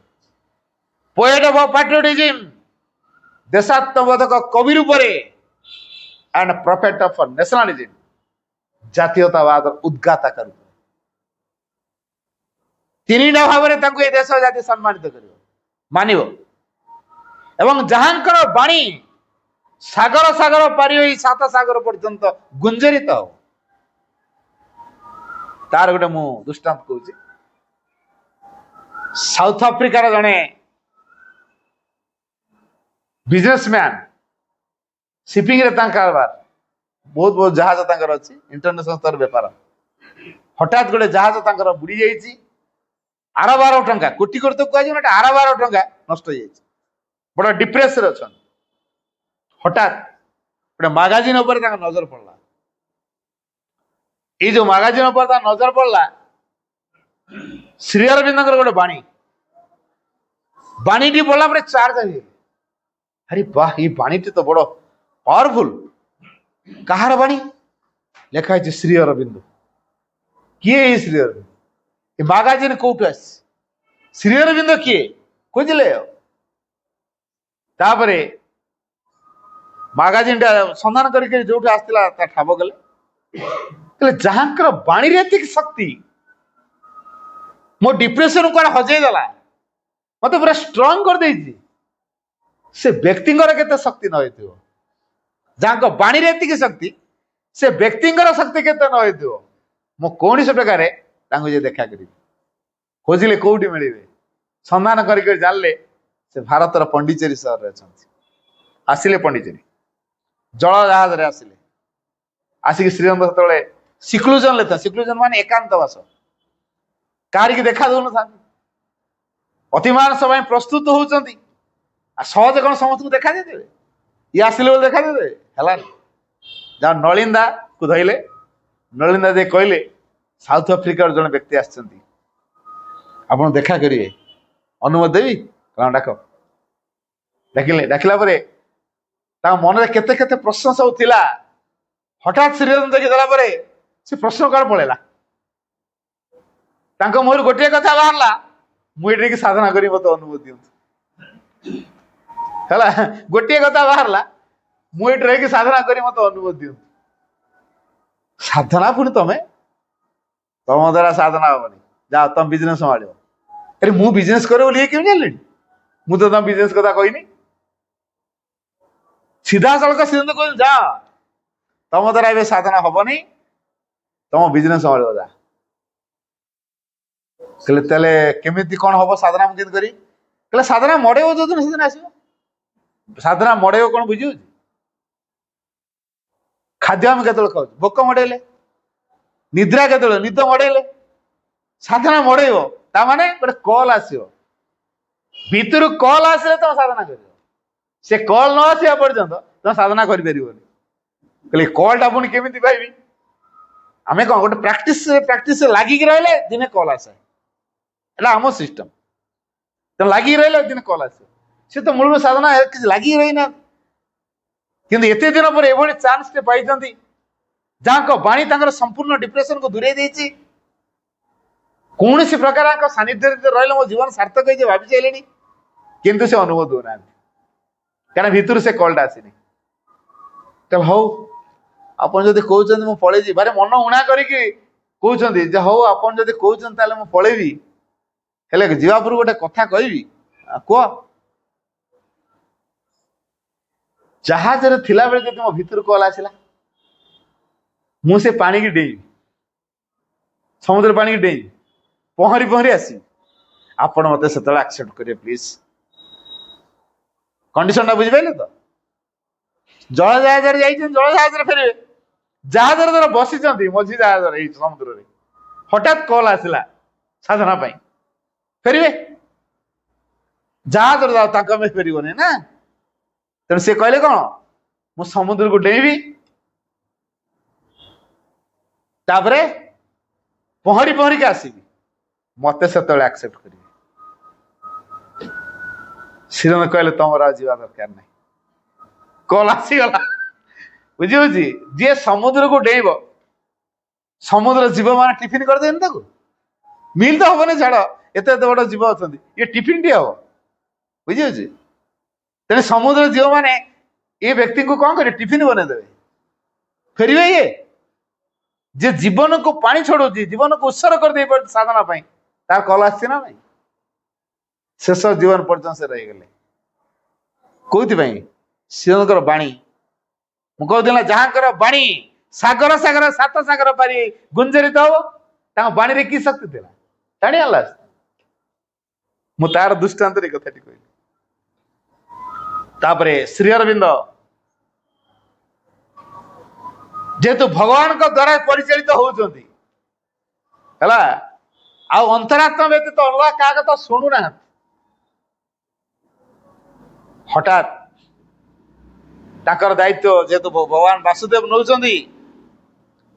ପୋଏଟ ଅଫ ପାଟ୍ରିଅଟିଜିମ, ଦେଶାତ୍ମବୋଧକ କବି ରୂପରେ, ଆଣ୍ଡ ପ୍ରଫେଟ ଅଫ ନ୍ୟାସନାଲିଜିମ, ଜାତୀୟତାବାଦର ଉଦ୍ଗାତା ରୂପରେ। ତିନିଟା ଭାବରେ ତାଙ୍କୁ ଏ ଦେଶ ଜାତି ସମ୍ମାନିତ କରିବ, ମାନିବ, ଏବଂ ଯାହାଙ୍କର ବାଣୀ ସାଗର ସାଗର ପାରି ହୋଇ ସାତ ସାଗର ପର୍ଯ୍ୟନ୍ତ ଗୁଞ୍ଜରିତ ହବ। ତାର ଗୋଟେ ମୁଁ ଦୃଷ୍ଟାନ୍ତ କହୁଛି। ସାଉଥ ଆଫ୍ରିକାର ଜଣେ ବିଜନେସମ୍ୟାନ, ସିପିଂ ରେ ତାଙ୍କ କାରବାର, ବହୁତ ବହୁତ ଜାହାଜ ତାଙ୍କର ଅଛି, ଇଣ୍ଟରନ୍ୟାସନାଲ ସ୍ତର ବେପାର। ହଠାତ୍ ଗୋଟେ ଜାହାଜ ତାଙ୍କର ବୁଡି ଯାଇଛି, 12 ଟଙ୍କା, କୋଟି କୋଟି ତ କୁହାଯିବ, 12 ଟଙ୍କା ନଷ୍ଟ ହେଇଯାଇଛି, ବଡ ଡିପ୍ରେସରେ ଅଛନ୍ତି। ହଠାତ୍ ଗୋଟେ ମାଗାଜିନ ଉପରେ ତାଙ୍କ ନଜର ପଡିଲା। ଏଇ ଯୋଉ ମାଗାଜିନ ଉପରେ ତାଙ୍କ ନଜର ପଡିଲା, ଶ୍ରୀ ଅରବିନ୍ଦଙ୍କର ଗୋଟେ ବାଣୀ, ବାଣୀଟି ପଡିଲା ପରେ ଚାର୍ଜ ହେଇଗଲେ। ଆରେ ବାହ, ଏଇ ବାଣୀଟି ତ ବଡ ପାୱାରଫୁଲ। କାହାର ବାଣୀ? ଲେଖା ହେଇଛି ଶ୍ରୀ ଅରବିନ୍ଦ। କିଏ ଏଇ ଶ୍ରୀ ଅରବିନ୍ଦ? ଏ ମାଗାଜିନ କୋଉଠୁ ଆସିଛି? ଶ୍ରୀ ଅରବିନ୍ଦ କିଏ ଖୋଜିଲେ। ତାପରେ ମାଗାଜିନଟା ସନ୍ଧାନ କରିକି ଯୋଉଠି ଆସିଥିଲା ତା ଠାବ କଲେ, ଯାହାଙ୍କର ବାଣୀରେ ଏତିକି ଶକ୍ତି, ମୋ ଡିପ୍ରେସନ କୁଆଡେ ହଜେଇ ଦେଲା, ମତେ ପୁରା ଷ୍ଟ୍ରଙ୍ଗ କରିଦେଇଛି, ସେ ବ୍ୟକ୍ତିଙ୍କର କେତେ ଶକ୍ତି ନ ହେଇଥିବ। ଯାହାଙ୍କ ବାଣୀରେ ଏତିକି ଶକ୍ତି, ସେ ବ୍ୟକ୍ତିଙ୍କର ଶକ୍ତି କେତେ ନ ହେଇଥିବ। ମୁଁ କୌଣସି ପ୍ରକାରେ ତାଙ୍କୁ ଯେ ଦେଖା କରିବି। ଖୋଜିଲେ କୋଉଠି ମିଳିବେ, ସନ୍ଧାନ କରିକି ଜାଣିଲେ ସେ ଭାରତର ପଣ୍ଡିଚେରୀ ସହରରେ ଅଛନ୍ତି। ଆସିଲେ ପଣ୍ଡିଚେରୀ, ଜଳ ଜାହାଜରେ ଆସିଲେ। ଆସିକି ଶ୍ରୀଅରବିନ୍ଦ ସେତେବେଳେ ସିକ୍ଲୁଜନ ଲେଖା, ସିକ୍ଲୁଜନ ମାନେ ଏକାନ୍ତ ବାସ, କାହାରିକି ଦେଖା ଦଉନଥାନ୍ତି, ଅତିମାନସ ପାଇଁ ପ୍ରସ୍ତୁତ ହଉଛନ୍ତି। ଆଉ ସହଜ କଣ ସମସ୍ତଙ୍କୁ ଦେଖା ଦେଇଦେବେ? ଇଏ ଆସିଲେ ବୋଲି ଦେଖା ଦେଇଦେବେ? ହେଲାନି। ଯାହା ନଳିନ୍ଦା କୁ ଧଇଲେ, ନଳିନ୍ଦା ଦେଇ କହିଲେ, ସାଉଥ ଆଫ୍ରିକାର ଜଣେ ବ୍ୟକ୍ତି ଆସିଛନ୍ତି, ଆପଣ ଦେଖା କରିବେ, ଅନୁମତି ଦେବି? ଡାକ। ଡାକିଲେ, ଡାକିଲା ପରେ ତାଙ୍କ ମନରେ କେତେ କେତେ ପ୍ରଶ୍ନ ସବୁ ଥିଲା। ହଠାତ୍ ଶ୍ରୀଅରବିନ୍ଦ ଦେଖି ଦେଲା ପରେ ସେ ପ୍ରଶ୍ନ କୁଆଡେ ପଳେଇଲା। ତାଙ୍କ ମୁହଁରୁ ଗୋଟିଏ କଥା ବାହାରିଲା, ମୁଁ ଏଠିକି ସାଧନା କରି ମତେ ଅନୁମତି ଦିଅନ୍ତୁ। ହେଲା, ଗୋଟିଏ କଥା ବାହାରିଲା, ମୁଁ ଏଠି ରହିକି ସାଧନା କରି ମତେ ଅନୁମତି ଦିଅନ୍ତୁ। ସାଧନା ପୁଣି ତମ ଦ୍ୱାରା ସାଧନା ହବନି, ଯାଅ ତମ ବିଜନେସ ସମ୍ଭାଳିବ। ଆରେ ମୁଁ ବିଜନେସ କରେ ବୋଲି କେମିତି ଜାଣିଲେଣି? ମୁଁ ତ ତମ ବିଜନେସ କଥା କହିନି। ସିଧାସଳଖ ଶ୍ରୀଅରବିନ୍ଦ କହିଲେ, ଯା ତମ ଦ୍ୱାରା ଏବେ ସାଧନା ହବନି, ତମ ବିଜନେସ ସମ୍ଭାଳିବ ଯା। କହିଲେ ତାହେଲେ କେମିତି କଣ ହବ ସାଧନା? ମୁଁ କେମିତି କରିବି? କହିଲେ ସାଧନା ମଡେଇବ ଯୋଉଦିନ ସେଦିନ ଆସିବ। ସାଧନା ମଡେଇବ କଣ ବୁଝିହଉଛି? ଖାଦ୍ୟ ଆମେ କେତେବେଳେ ଖାଉଛୁ? ଭୋକ ମଡେଇଲେ। ନିଦ୍ରା କେତେବେଳେ? ନିଦ ମଡେଇଲେ। ସାଧନା ମଡେଇବ ତାମାନେ ଗୋଟେ କଲ ଆସିବ, ଭିତରୁ କଲ ଆସିଲେ ତମେ ସାଧନା କରିବ। ସେ କଲ ନ ଆସିବା ପର୍ଯ୍ୟନ୍ତ ତମେ ସାଧନା କରିପାରିବନି। କହିଲେ କଲଟା ପୁଣି କେମିତି ପାଇବି? ଆମେ କଣ ଗୋଟେ ପ୍ରାକ୍ଟିସ ଲାଗିକି ରହିଲେ ଦିନେ କଲ ଆସେ, ଏଟା ଆମ ସିଷ୍ଟମ। ତେଣୁ ଲାଗିକି ରହିଲେ ଦିନେ କଲ ଆସିବ। ସେ ତ ମୂଳରୁ ସାଧନା କିଛି ଲାଗିକି ରହିନାହାନ୍ତି, କିନ୍ତୁ ଏତେ ଦିନ ପରେ ଏଭଳି ଚାନ୍ସ ଟେ ପାଇଛନ୍ତି, ଯାହାଙ୍କ ବାଣୀ ତାଙ୍କର ସମ୍ପୂର୍ଣ୍ଣ ଡିପ୍ରେସନକୁ ଦୂରେଇ ଦେଇଛି। କୌଣସି ପ୍ରକାର ସାନ୍ନିଧ୍ୟରେ ରହିଲେ ମୋ ଜୀବନ ସାର୍ଥକ ହେଇଛି ଭାବି ଚାଲିଲେଣି, କିନ୍ତୁ ସେ ଅନୁଭବ ଦଉନାହାନ୍ତି, କାରଣ ଭିତରୁ ସେ କଲଟା ଆସିନି। ହଉ ଆପଣ ଯଦି କହୁଛନ୍ତି ମୁଁ ପଳେଇବି, ଭାରି ମନ ଉଣା କରିକି କହୁଛନ୍ତି ଯେ ହଉ ଆପଣ ଯଦି କହୁଛନ୍ତି ତାହେଲେ ମୁଁ ପଳେଇବି, ହେଲେ ଯିବା ପୂର୍ବରୁ ଗୋଟେ କଥା କହିବି। କୁହ। ଜାହାଜରେ ଥିଲାବେଳେ ଯଦି ମୋ ଭିତରୁ କଲ ଆସିଲା, ମୁଁ ସେ ପାଣିକି ଡେଇଁବି, ସମୁଦ୍ର ପାଣିକି ଡେଇଁବି, ପହଁରି ପହଁରି ଆସିବି, ଆପଣ ମତେ ସେତେବେଳେ ଆକ୍ସେପ୍ଟ କରିବେ ପ୍ଲିଜ। କଣ୍ଡିସନଟା ବୁଝିପାରିଲେ ତ? ଜଳ ଜାହାଜରେ ଯାଇଛନ୍ତି, ଜଳ ଜାହାଜରେ ଫେରିବେ, ଜାହାଜରେ ଧର ବସିଛନ୍ତି, ମଝି ଜାହାଜରେ ଏଇ ସମୁଦ୍ରରେ, ହଠାତ୍ କଲ୍ ଆସିଲା ସାଧନା ପାଇଁ, ଫେରିବେ? ଜାହାଜରେ ଯାଉ, ତାଙ୍କ ଆମେ ଫେରିବନି ନା। ତେଣୁ ସେ କହିଲେ କଣ, ମୁଁ ସମୁଦ୍ରକୁ ଡେଇଁବି, ତାପରେ ପହଁରି ପହଁରିକି ଆସିବି, ମତେ ସେତେବେଳେ ଆକ୍ସେପ୍ଟ କରିବେ। ଶ୍ରୀରଙ୍ଗ କହିଲେ ତମର ଆଉ ଯିବା ଦରକାର ନାହିଁ, କଲ୍ ଆସିଗଲା। ବୁଝି ହଉଛି? ଯିଏ ସମୁଦ୍ରକୁ ଡେଇଁବ, ସମୁଦ୍ର ଜୀବ ମାନେ ଟିଫିନ କରିଦେବେନି ତାକୁ, ମିଲ୍ ତ ହବନି, ଛାଡ ଏତେ ଏତେ ବଡ ଜୀବ ଅଛନ୍ତି, ଇଏ ଟିଫିନ ଟି ହବ। ବୁଝି ହଉଛି? ତେଣୁ ସମୁଦ୍ର ଜୀବ ମାନେ ଏ ବ୍ୟକ୍ତିଙ୍କୁ କଣ କରିବେ, ଟିଫିନ ବନେଇଦେବେ, ଫେରିବେ। ଇଏ ଯେ ଜୀବନକୁ ପାଣି ଛଡଉଛି, ଜୀବନକୁ ଉତ୍ସର୍ଗ କରିଦେଇ ପାରୁଛି ସାଧନା ପାଇଁ, ତାର କଲ୍ ଆସିଛି ନା ନାଇଁ? ଶେଷ ଜୀବନ ପର୍ଯ୍ୟନ୍ତ ସେ ରହିଗଲେ। କୋଉଥିପାଇଁ? ଶ୍ରୀରଙ୍ଗର ବାଣୀ। ମୁଁ କହୁଥିଲି ଯାହାଙ୍କର ବାଣୀ ସାଗର ସାଗର ସାତ ସାଗର ପାରି ଗୁଞ୍ଜରିତ ହବ, ତାଙ୍କ ବାଣୀରେ କି ଶକ୍ତି ଥିଲା, ଟାଣି ଆଣିଲା। ମୁଁ ତାର ଦୃଷ୍ଟାନ୍ତରେ କଥାଟି କହିଲି। ତାପରେ ଶ୍ରୀ ଅରବିନ୍ଦ ଯେହେତୁ ଭଗବାନଙ୍କ ଦ୍ୱାରା ପରିଚାଳିତ ହଉଛନ୍ତି ହେଲା, ଆଉ ଅନ୍ତରାତ୍ମା ବ୍ୟତୀତ ଅଲଗା କାହା କଥା ଶୁଣୁନାହାନ୍ତି। ହଠାତ୍ ତାଙ୍କର ଦାୟିତ୍ୱ ଯେହେତୁ ଭଗବାନ ବାସୁଦେବ ନେଉଛନ୍ତି,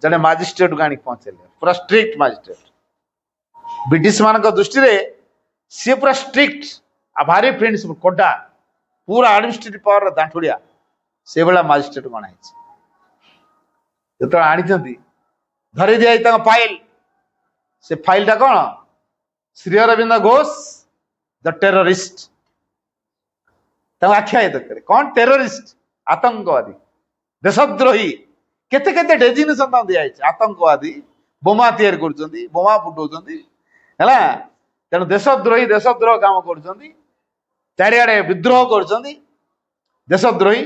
ଜଣେ ମାଜିଷ୍ଟ୍ରେଟକୁ ଆଣି ପହଞ୍ଚେଇଲେ, ପୁରା ଷ୍ଟ୍ରିକ୍ଟ ମାଜିଷ୍ଟ୍ରେଟ। ବ୍ରିଟିଶ ମାନଙ୍କ ଦୃଷ୍ଟିରେ ସିଏ ପୁରା ଷ୍ଟ୍ରିକ୍ଟ ଆଉ ଭାରି ପ୍ରିନ୍ସିପଲ, କଡା, ପୁରା ଆଡମିନିଷ୍ଟ୍ରେଟିଭ ପାୱାର ଦାଣ୍ଠୁଡିଆ, ସେଇଭଳିଆ ମାଜିଷ୍ଟ୍ରେଟ ଗଣା ହେଇଛି। ଯେତେବେଳେ ଆଣିଛନ୍ତି, ଧରି ଦିଆଯାଇ ତାଙ୍କ ଫାଇଲ, ସେ ଫାଇଲଟା କଣ, ଶ୍ରୀ ଅରବିନ୍ଦ ଘୋଷ ଦ ଟେରରିଷ୍ଟ। ତାଙ୍କୁ ଆଖ୍ୟା ଦରକାର, କଣ ଟେରରିଷ୍ଟ, ଆତଙ୍କବାଦୀ, ଦେଶଦ୍ରୋହୀ, କେତେ କେତେ ଡେଜିଗ୍ନେସନ ତାଙ୍କୁ ଦିଆଯାଇଛି। ଆତଙ୍କବାଦୀ, ବୋମା ତିଆରି କରୁଛନ୍ତି, ବୋମା ଫୁଟଉଛନ୍ତି ହେଲା, ତେଣୁ ଦେଶଦ୍ରୋହୀ, ଦେଶଦ୍ରୋହ କାମ କରୁଛନ୍ତି, ଚାରିଆଡେ ବିଦ୍ରୋହ କରୁଛନ୍ତି, ଦେଶଦ୍ରୋହୀ,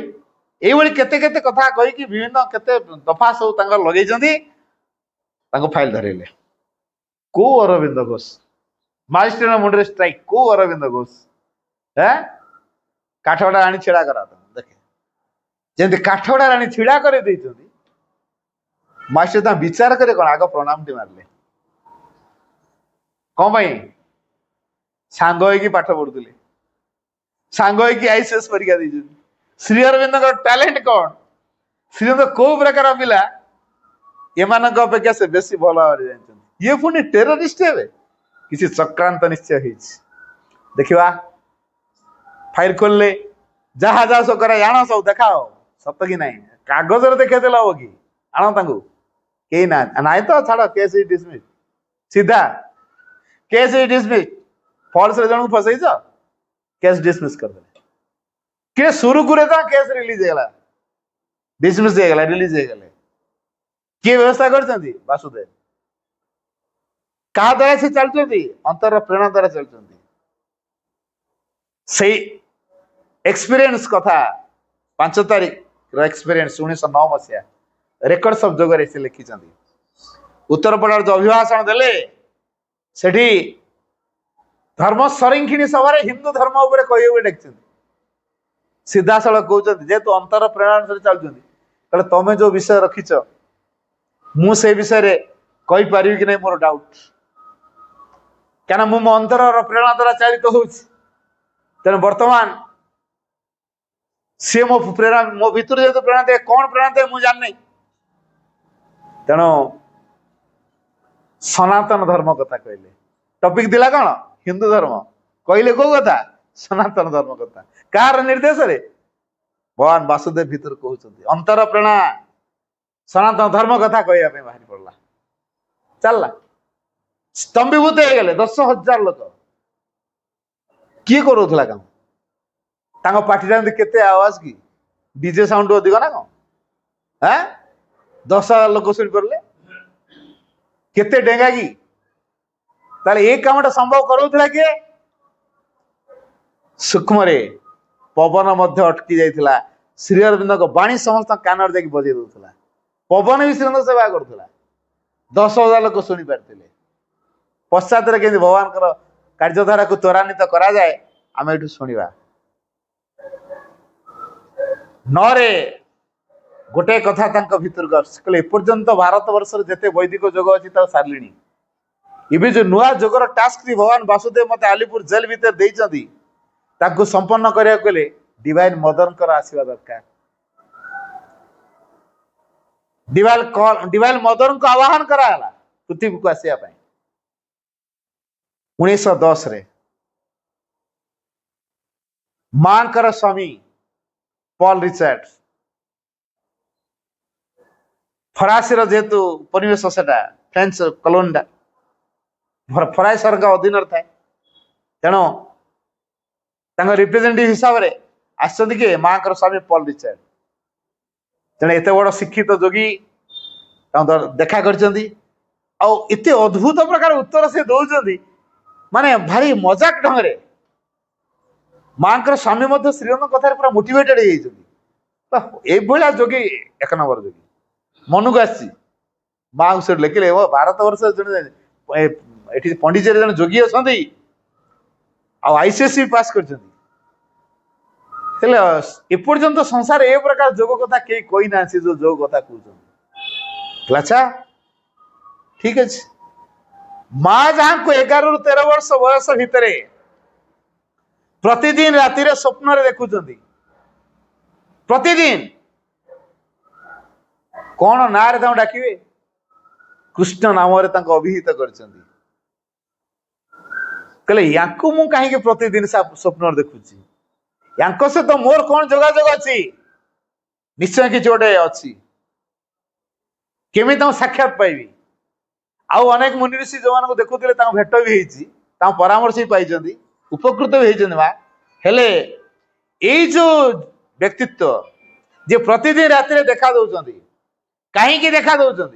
ଏଇଭଳି କେତେ କେତେ କଥା କହିକି ବିଭିନ୍ନ କେତେ ଦଫା ସବୁ ତାଙ୍କର ଲଗେଇଛନ୍ତି। ତାଙ୍କୁ ଫାଇଲ ଧରେଇଲେ। କୋଉ ଅରବିନ୍ଦ ଘୋଷ? ମାଜିଷ୍ଟ୍ରେଟ ମୁଣ୍ଡରେ ଷ୍ଟ୍ରାଇକ୍, କୋଉ ଅରବିନ୍ଦ ଘୋଷ? କାଠଗଡା ଆଣି ଛିଡା କରା, ଦେଖେ ଯେମିତି କାଠଗଡା ଆଣି ଛିଡା କରି ଦେଇଛନ୍ତି। ମାଜିଷ୍ଟ୍ରେଟ ତାଙ୍କୁ ବିଚାର କରି କଣ, ଆଗ ପ୍ରଣାମଟି ମାରିଲେ। କଣ ପାଇଁ? ସାଙ୍ଗ ହେଇକି ପାଠ ପଢୁଥିଲେ, ସାଙ୍ଗ ହେଇକି ଆଇସିଏସ୍ ପରୀକ୍ଷା ଦେଇଛନ୍ତି। ଶ୍ରୀ ଅରବିନ୍ଦଙ୍କ ଟ୍ୟାଲେଣ୍ଟ କଣ, ଶ୍ରୀଅରବିନ୍ଦ କୋଉ ପ୍ରକାର ପିଲା, ଏମାନଙ୍କ ଅପେକ୍ଷା ସେ ବେଶୀ ଭଲ ଭାବରେ ଜାଣିଛନ୍ତି। ଇଏ ପୁଣି ଟେରରିଷ୍ଟ ହେବେ, କିଛି ଚକ୍ରାନ୍ତ ନିଶ୍ଚୟ ହେଇଛି। ଦେଖିବା, ଫାଇଲ ଖୋଲିଲେ, ଯାହା ଯାହା ସବୁ କରା, ଆଣ ସବୁ ଦେଖାଅ, ସତ କି ନାହିଁ। କାଗଜରେ ଦେଖେଇଦେଲେ ହବ କି? ଆଣ ତାଙ୍କୁ, କେହି ନାହାନ୍ତି, ନାଇଁ ତ ଛାଡ, କେସ୍ ଇଜ ଡିସମିସ୍, ସିଧା କେସ୍ ଇଜ ଡିସମିସ୍। ଫଲ୍ସରେ ଜଣକୁ ଫସେଇଛ, କେସ୍ ଡିସମିସ୍ କରିଦେଲେ। କିଏ ସୁରୁଖୁରୁରେ ତ କେସ୍ ରିଲିଜ ହେଇଗଲା, ଡିସମିସ୍ ହେଇଗଲା, ରିଲିଜ ହେଇଗଲେ। କିଏ ବ୍ୟବସ୍ଥା କରିଛନ୍ତି? ବାସୁଦେବ। କାହା ଦ୍ୱାରା ସେ ଚାଲୁଛନ୍ତି? ଅନ୍ତର ପ୍ରେରଣା ଦ୍ୱାରା ଚାଲୁଛନ୍ତି। ସେଇ ଏକ୍ସପିରିଏନ୍ସ କଥା, 5 ତାରିଖର ଏକ୍ସପିରିଏନ୍ସ 1909 ମସିହା ରେକର୍ଡସ ଅଫ ଯୋଗରେ ସେ ଲେଖିଛନ୍ତି। ଉତ୍ତରପଡ଼ାର ଯୋଉ ଅଭିଭାଷଣ ଦେଲେ, ସେଠି ଧର୍ମ ସଂରକ୍ଷିଣୀ ସଭାରେ ହିନ୍ଦୁ ଧର୍ମ ଉପରେ କହିବେ ବୋଲି ଡାକିଛନ୍ତି। ସିଧାସଳଖ କହୁଛନ୍ତି, ଯେହେତୁ ଅନ୍ତର ପ୍ରେରଣା ଚାଲୁଛନ୍ତି, ତାହେଲେ ତମେ ଯୋଉ ବିଷୟ ରଖିଛ, ମୁଁ ସେଇ ବିଷୟରେ କହିପାରିବି କି ନାହିଁ ମୋର ଡାଉଟ, କାରଣ ମୁଁ ମୋ ଅନ୍ତରର ପ୍ରେରଣା ଦ୍ୱାରା ଚାଳିତ ହଉଛି। ତେଣୁ ବର୍ତ୍ତମାନ ସିଏ ମୋ ପ୍ରେରଣା, ମୋ ଭିତରୁ ଯେହେତୁ ପ୍ରେରଣା ଦିଏ, କଣ ପ୍ରେରଣା ଦିଏ ମୁଁ ଜାଣିନି। ତେଣୁ ସନାତନ ଧର୍ମ କଥା କହିଲେ। ଟପିକ ଥିଲା କଣ? ହିନ୍ଦୁ ଧର୍ମ। କହିଲେ କୋଉ କଥା? ସନାତନ ଧର୍ମ କଥା। କାହାର ନିର୍ଦ୍ଦେଶରେ? ଭଗବାନ ବାସୁଦେବ ଭିତରୁ କହୁଛନ୍ତି, ଅନ୍ତର ପ୍ରେରଣା ସନାତନ ଧର୍ମ କଥା କହିବା ପାଇଁ ବାହାରି ପଡିଲା, ଚାଲିଲା। ସ୍ତମ୍ଭୀଭୂତ ହେଇଗଲେ 10,000 ଲୋକ। କିଏ କରୁଥିଲା କାମ? ତାଙ୍କ ପାଟିଟା ଏମିତି କେତେ ଆୱାଜ କି, ଡିଜେ ସାଉଣ୍ଡ ଅଧିକ ନା କଣ? 10,000 ଲୋକ ଶୁଣିପାରିଲେ, କେତେ ଡେଙ୍ଗା କି? ତାହେଲେ ଏ କାମଟା ସମ୍ଭବ କରାଉଥିଲା କିଏ? ସୂକ୍ଷ୍ମରେ ପବନ ମଧ୍ୟ ଅଟକି ଯାଇଥିଲା। ଶ୍ରୀ ଅରବିନ୍ଦଙ୍କ ବାଣୀ ସମସ୍ତଙ୍କ କାନରେ ଯାଇକି ବଜେଇ ଦଉଥିଲା। ପବନ ବି ଶ୍ରୀଅରବିନ୍ଦ ସେବା କରୁଥିଲା। 10,000 ଲୋକ ଶୁଣି ପାରିଥିଲେ। ପଶ୍ଚାତରେ କେମିତି ଭଗବାନଙ୍କର କାର୍ଯ୍ୟଧାରାକୁ ତ୍ୱରାନ୍ୱିତ କରାଯାଏ, ଆମେ ଏଠୁ ଶୁଣିବା। 9ରେ गोटे कथा भितर कहले एपर्यंत भारत वर्ष जेते वैदिक जोग अच्छी सारे इबे जो नुआ जोगर टास्क भगवान वासुदेव मत आलीपुर जेल भीतर देइछंती ताकू संपन्न करिया कहले डिवाइन मदर आसीबा दरकार। डिवाइन मदर को आह्वान कराला पृथ्वी को आसिया 1910 रे मांकर स्वामी पॉल रिचर्ड फरासी जेहेतु परिवेश सेटा फ्रेंच कलोनिटा फराइसर अधीन थाए तेणु रिप्रेजेंटेटिव हिसाब से आसछंती कि मांकर स्वामी पॉल रिचर्ड तेणु एत बड़ शिक्षित जोगी देखा करछंती एते अद्भुत प्रकार उत्तर से दौरान माने भारी मजाक ढंग रे मांकर स्वामी मध्य श्रीरंग कथार पूरा मोटिवेटेड हो जोगी एक नंबर जोगी मन को आसी माँ से लिखिले वो भारत वर्ष ये पंडिचेरी जन जोगी अच्छा आईसीएससी पास कर एपर्यंत संसार ए प्रकार जोग कथा कई कोई ना जो जोग कथा कहते अच्छा ठीक अच्छे माँ जहाँ को 11 ରୁ 13 वर्ष बयस भितर प्रतिदिन राति स्वप्न देखुं प्रतिदिन कौन ना डाकिवे कृष्ण नाम अभिहित कहले मु कहीं प्रतिदिन स्वप्न देखुची सहित मोर कौन जोगाजोग अच्छी निश्चय किसी गोटे अच्छी केमी साक्षात पाइबी आउ अनेक मुनि ऋषि जो मान देखुले भेट भी होती परामर्श भी पाई उपकृत भी होती माँ हेले यही जो व्यक्तित्व जे प्रतिदिन राति देखा दौरान कहीं देखा दौरान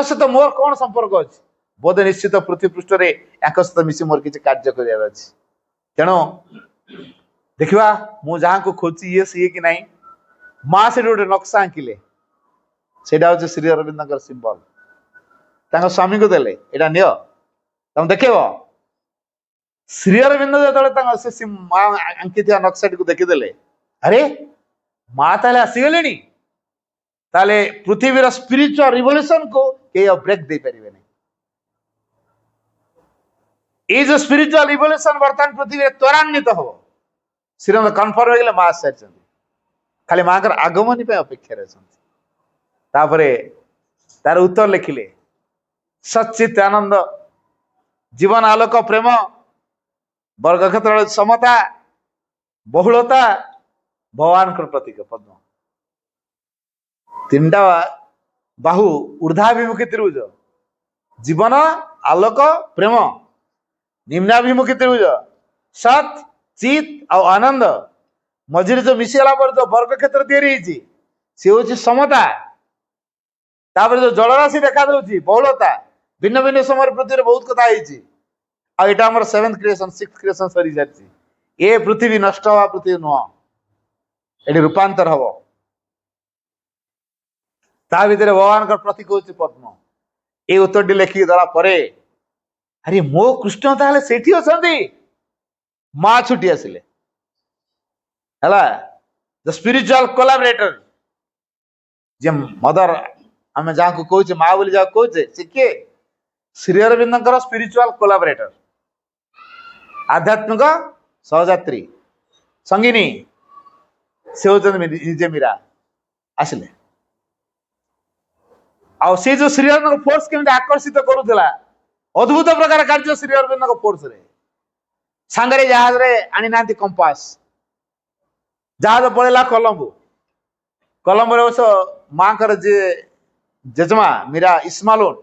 सहित मोर कौन संपर्क अच्छी बोध निश्चित पृथ्वी पृष्ठ सहित मिसी मोर किसी कार्य कर तेणु देखा मु जहाँ को खोजी ये सी कि नहीं माँ से गोटे नक्शा आंकिले से श्री अरविंद सिंबल स्वामी को देले एटा नियो तुम देख श्री अरविंद जो माँ आंकी नक्शा टी देखीदे अरे माँ ताले आसीगले ताले पृथ्वीर स्पिरिचुअल रिवोल्यूशन को कई ब्रेक दे पारे ये जो स्पिरिचुअल रिवोल्यूशन बर्तमान पृथ्वी त्वरान्वित हम श्रीरंग कन्फर्म हो गले माँ सारी खाली माँ आगमनी अपेक्षा तार उत्तर लिखिले सचित आनंद जीवन आलोक प्रेम वर्ग क्षेत्र समता बहुलता भगवान प्रतीक पद्म तीनटा बाहु ऊर्धाभिमुखी त्रिभुज जीवन आलोक प्रेम निम्नाभिमुखी त्रिभुज सत चित और आनंद मझे जो मिशीगला पर जो वर्ग क्षेत्र तैयारी सी हूँ समता तापर जो जलराशि देखा दूसरी बहुलता भिन्न भिन्न समय पृथ्वी बहुत कथा आम 7th क्रिएशन 6th क्रिएशन सरी जाती ये पृथ्वी नष्ट हवा पृथ्वी नुह ये रूपांतर हम ता भीतर भगवान प्रतीक हूँ पद्म ये उत्तर टी लिखिक देला अरे मो कृष्ण ताले सेठी अछंती माँ छुट्टी आसिले the spiritual collaborator J mother आम जहाँ को कहे माँ बोली जहाँ कहे सी किए श्री अरविंद स्पिरिचुअल कोलाबरेटर आध्यात्मिक सहयात्री संगिनी से होते निजे मीरा आसिले आ जो श्री अरविंद फोर्स केमी आकर्षित करूला अद्भुत प्रकार कार्य श्री अरविंद फोर्स रे सांगरे जहाज रे आनी नांती कंपास जहाज पड़ेला कोलंबो कोलंबो रे माँ जे जेजमा मीरा इस्मालोन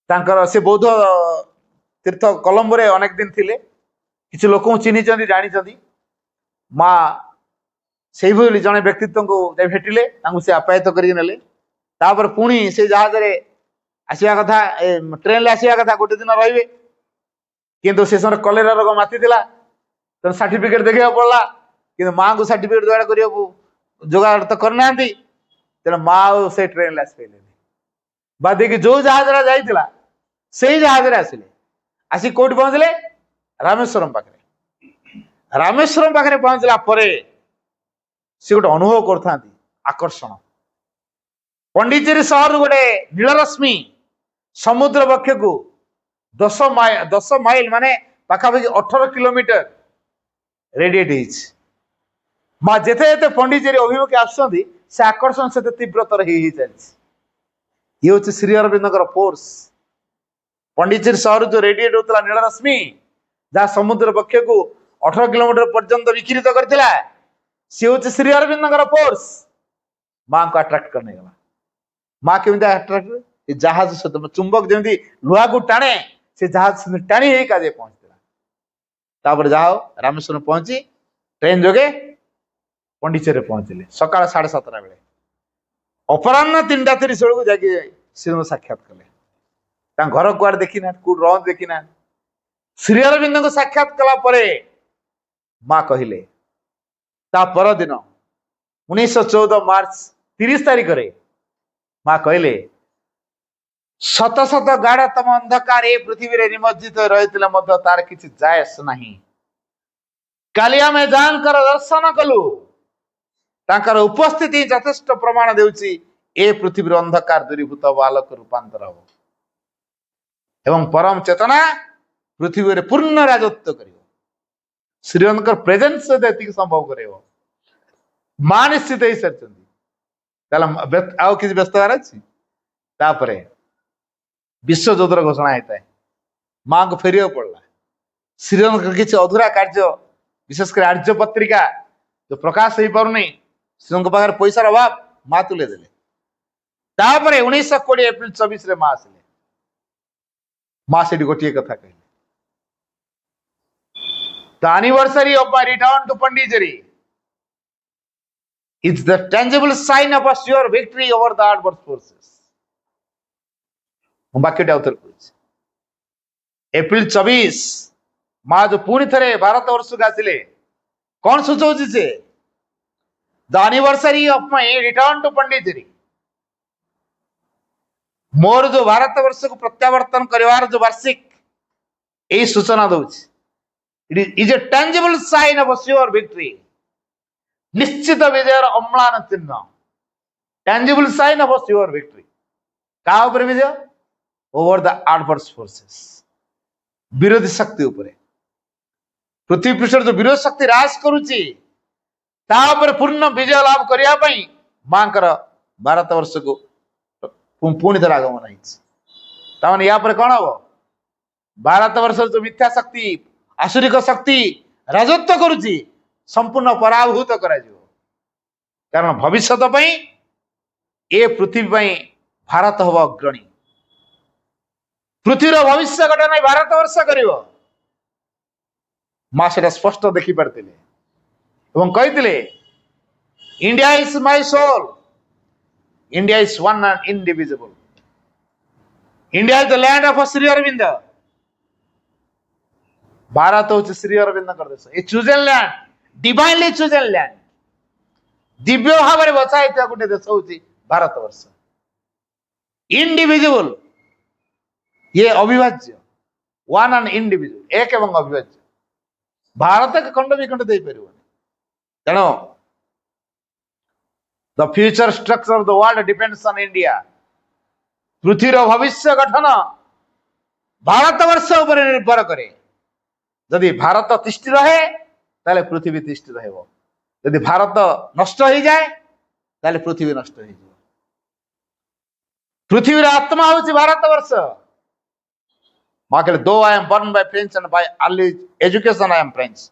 तांकर से बौद्ध तीर्थ कोलंबो रे अनेक दिन थिले किसी लोक चिन्ह जानी माँ से जड़े व्यक्तित्व को भेटिले से आप्यायित करके तापर पुणी से जहाज रे आसवा कथा ट्रेन ले आसवा कथा गोटे दिन रे किंतु से समय कलेरा रोग माती तेना सर्टिफिकेट देखा पड़ा कि माँ को सर्टिफिकेट जोड़ा करने जोगाड़ तो करना तेना माँ से ट्रेन ले आस पारे बाद कि जो जहाज जाइला से जहाज आसिले आसिक कौट पहुंचले रामेश्वरम पाखे पहुंचला से गोटे अनुभव कर आकर्षण पंडिचेरी सहर गोटे नीलरश्मि समुद्र बक्ष को 10 माइल माने पाखापाखि 18 किलोमीटर रेडिएट माँ जेते जेते पंडिचेरी अभिमुखे आसुँच से आकर्षण से तीव्रतर चलती ये हूँ श्री अरविंद फोर्स पंडिचेरी सहर जो रेडिएट होता नीलरश्मि जहाँ समुद्र बक्ष को 18 किलोमीटर पर्यंत विकृत करथिला सी हूँ श्री अरविंद फोर्स माँ को अट्राक्ट करने गला माँ केमी अट्राक्ट जहाज सहित चुंबक जमी लुहा को टाणे से जहाज टाणी काजे पहुंचला जाओ रामेश्वर पहुंची ट्रेन जोगे पंडिचेरी पहुंचले सकाळ 7:30 बेले अपराह्न 3:30 बेलू जाके श्री साक्षात कले घर कुआड़े देखी ना कौट रह देखी ना श्री अरविंद को साक्षात कला परे माँ कहले ता पर दिन 1914 मार्च 30 तारिख रे माँ कहले शत शत गाढ़तम अंधकार ए पृथ्वी रे निमज्जित रही तार किसी जायस नहीं काली आम जानकर दर्शन कलु तांकर उपस्थिति यथेष्ट प्रमाण देउची ए पृथ्वी अंधकार दूरीभूत आलोक रूपांतर हो एवं परम चेतना पृथ्वी रे पूर्ण राजत्व करियो श्रीअरविंद प्रेजेंस से संभव करियो मां निश्चित ही सारी आउ किसी व्यस्त अच्छी विश्व ज्योतिर घोषणा होता है माँ को फेरिया पड़ला श्रीअरविंद किसी अधूरा कार्य विशेषकर आर्य पत्रिका जो प्रकाश हो पार नहीं श्रीअरविंद पाखे पैसार अभाव माँ तुले देले 1920 एप्रिल 24 रे माँ आसिले माँ से गोटे कथा कहले The anniversary of my return to Pondicherry is the tangible sign of a sure victory over the adverse forces. April 24 माँ जो पुणी थे भारत वर्ष को आसिले कौन सूचौची से the anniversary of my return to Pondicherry मोर जो भारत वर्ष को प्रत्यावर्तन करिवार जो वार्षिक यही सूचना दउछि it is a tangible sign of sure victory निश्चित विजयर अम्लान चिन्ह tangible sign of sure victory का ऊपर विजय ओवर द एडवर्स फोर्सेस विरोधी शक्ति ऊपर पृथ्वी पृष्ठ जो विरोध शक्ति राज करुची ता ऊपर पूर्ण विजय लाभ करिया पई मांकर भारत वर्ष को पुणी थर आगमन होने या कौन हम भारत वर्ष जो मिथ्या शक्ति आसुरिक शक्ति राजत्व करुची संपूर्ण पराभूत करा कारण भविष्यत ए पृथ्वी भारत हम अग्रणी पृथ्वीर भविष्य घटना भारत वर्ष कर माँ से स्पष्ट देखी पारते कहते India is my soul India is one and indivisible India is the land of Shri Aurobindo Bharat हूँ श्री अरविंद देश a chosen land divinely chosen land दिव्य भाव में बचाई गोटे देश हूँ भारत वर्ष इंडिविजुअल ये अविभाज्य वन एंड इंडिविजुअल एक एवं अविभाज्य भारत के खंड विखंड दे पार तेणु the future structure of the world depends on India पृथ्वीर भविष्य गठन भारत वर्ष उपर निर्भर करे यदि भारत तिष्ठि रहे ताले पृथ्वी तिष्ठि रहबो यदि भारत नष्ट हो जाए ताले पृथ्वी नष्ट हो जाए पृथ्वीर आत्मा हूँ भारत वर्ष माँ कहले दो I am born by French and by early education I am French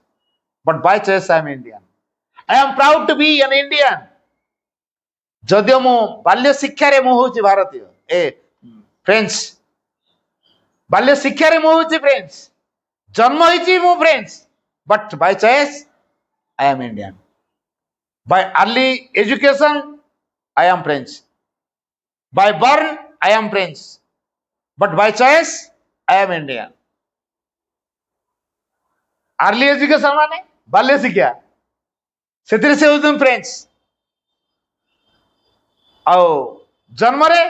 but by choice I am Indian I am proud to be an Indian जदियो मु बाल्य शिक्षा रे मु होची भारतीय ए फ्रेंच बाल्य शिक्षा रे मु होची फ्रेंच जन्म होची मु French but by choice I am Indian by early education I am French by born I am French but by choice I am Indian early education माने बाल्य शिक्षा से फ्रेंच आओ जन्म रे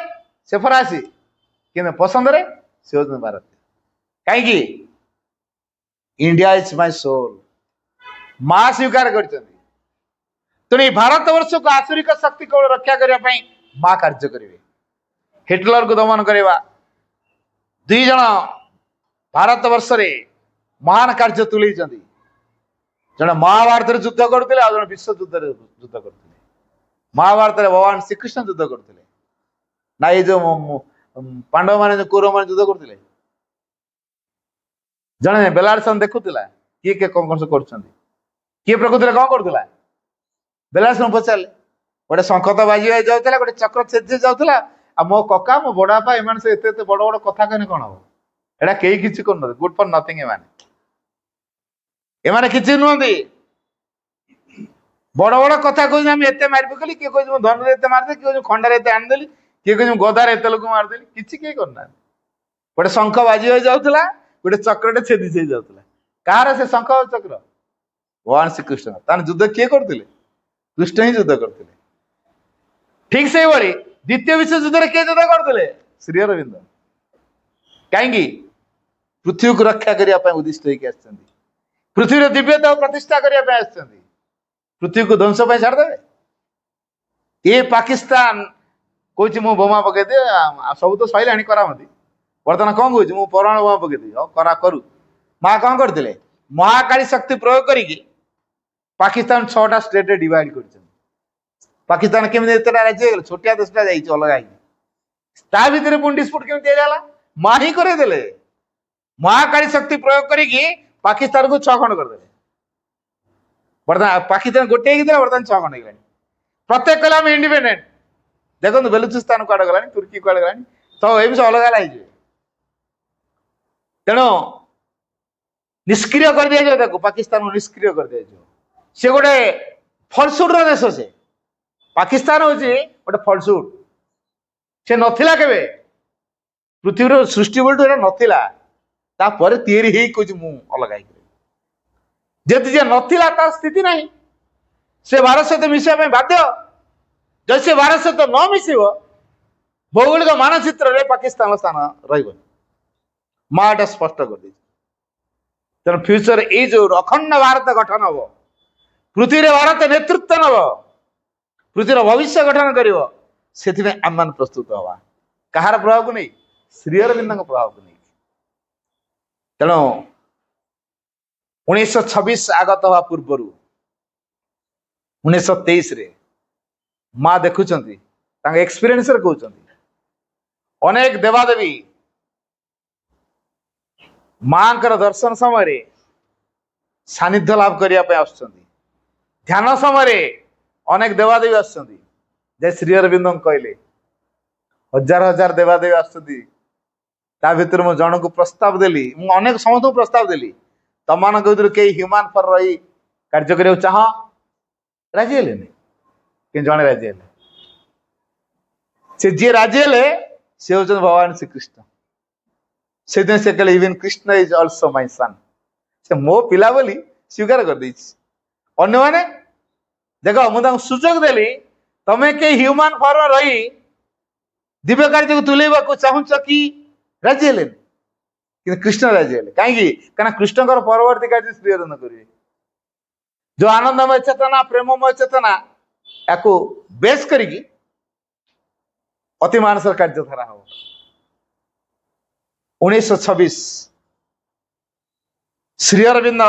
से फरासी कि पसंद रे से होते भारतीय कहीं इंडिया इज माय सोल मां स्वीकार कर तेणु भारत वर्ष को आसुरिक शक्ति को रक्षा करने माँ कार्य करेंगे। हिटलर को दमन करवा दुई जन भारत वर्ष रे महान कार्य तुले जड़े महाभारत युद्ध करते जड़े विश्व युद्ध युद्ध करते। महाभारत भगवान श्रीकृष्ण युद्ध करते ना ये जो पांडव मान जो कौरव मान युद्ध करते जड़े बेलारसन देखुला किए किए कौन कौन सब कर किए प्रकृति कौन करूला बेलारसन पचारे गोटे शंख तो बाजी जाऊला गोटे चक्र छेदी जाऊला आ मो कका मो बड़ बापा एम से एत बड़ बड़ कथा कहने कौन हम एटा कई किसी कर गुड फॉर नथिंग एमाने किसी नुहति बड़ बड़ कथा कह एत मार पकली किए कह धन एत मारदे किए खंडार एत आनीदेली किए कह गदार एत लोक मारदेली किसी किए करना गोटे शंख बाजी जाऊला गोटे चक्रटे छेदी छेदी जाऊला कहार से शंख चक्र भगवान श्रीकृष्ण तार युद्ध किए करते कृष्ण ही युद्ध करते। ठीक से भाई द्वितीय विश्व युद्ध किए युद्ध करते श्री अरविंद कहीं पृथ्वी को रक्षा करने उद्दिष्ट होकर पृथ्वी दिव्यता प्रतिष्ठा करने पृथ्वी को ध्वंस छाड़दे ये पाकिस्तान कौच मु बोमा पकई दे सब तो सैला करामती बर्तमान कौन कह मु परमाणु बोमा पकई दी करा करू माँ कौन करते महाकाली शक्ति प्रयोग करी पाकिस्तान 6टा स्टेट डिवाइड कर पाकिस्तान केमी राज्य छोटिया देशटा अलग ता भर पुणी डिस्प्यूट केमी माँ ही करदे महाकाली शक्ति प्रयोग करी पाकिस्तान को 6 खंड करदे बर्तमान पाकिस्तान गोटे बर्तमान 6 खंड हो प्रत्येक कला इंडिपेंडेंट देखो बेलुचिस्तान कड़े गला तुर्की कड़े गला तो ये अलग अलग तेणु निष्क्रिय कर दिया जाए पाकिस्तान को निष्क्रिय कर दिया जाए सी गोटे फलसुट देश से पाकिस्तान हूँ गोटे फलसुट से नथिला केबे पृथ्वी सृष्टि बोलू नथिला तापर तैयारी ही कुछ मु अलग जदि जे नथिला तार स्थिति नहीं से भारत सहित मिसवा बाध्य जब से भारत सहित न मिसब भौगोलिक मानचित्र रे पाकिस्तान स्थान रही माँ स्पष्ट कर दी तेना फ्यूचर ये जो अखंड भारत गठन हम पृथ्वी भारत नेतृत्व नब पृथ्वी भविष्य गठन कर आम मान प्रस्तुत हवा कहार प्रभाव को नहीं श्री अरविंद प्रभाव को नहीं तेणु 1926 आगत हवा पूर्वर 1923 रे माँ देखुं एक्सपीरियंस कहते अनेक देवादेवी माँ दर्शन समय सानिध्य लाभ करने ध्यान समय अनेक देवादेवी आसुच्चंदी जय श्री अरविंद कहले हजार हजार देवादेवी आसुच्चंदी ता भितर मु जन को प्रस्ताव देली मु अनेक समस्त प्रस्ताव देली तम मान कई ह्यूमान फॉर रही कार्य करने चाह राजी हेले कि जड़े राजी हेले से जी राजी हेले से होचन भगवान श्रीकृष्ण से कहले even Krishna is also my son से मो पिला बोली स्वीकार कर देछि अन्य माने देखो मुझे सुजोग देली तमें के ह्यूमान फॉर्म रही दिव्य कार्य को तुलेबा को चाहूच कि राजी हेले कि कृष्ण राजी हेले कहीं कृष्ण परवर्ती कार्य श्री अरविंद करेंगे जो आनंदमय चेतना प्रेममय चेतना या बेस करी अति मानसर कार्यधारा हम 1926 श्री अरविंद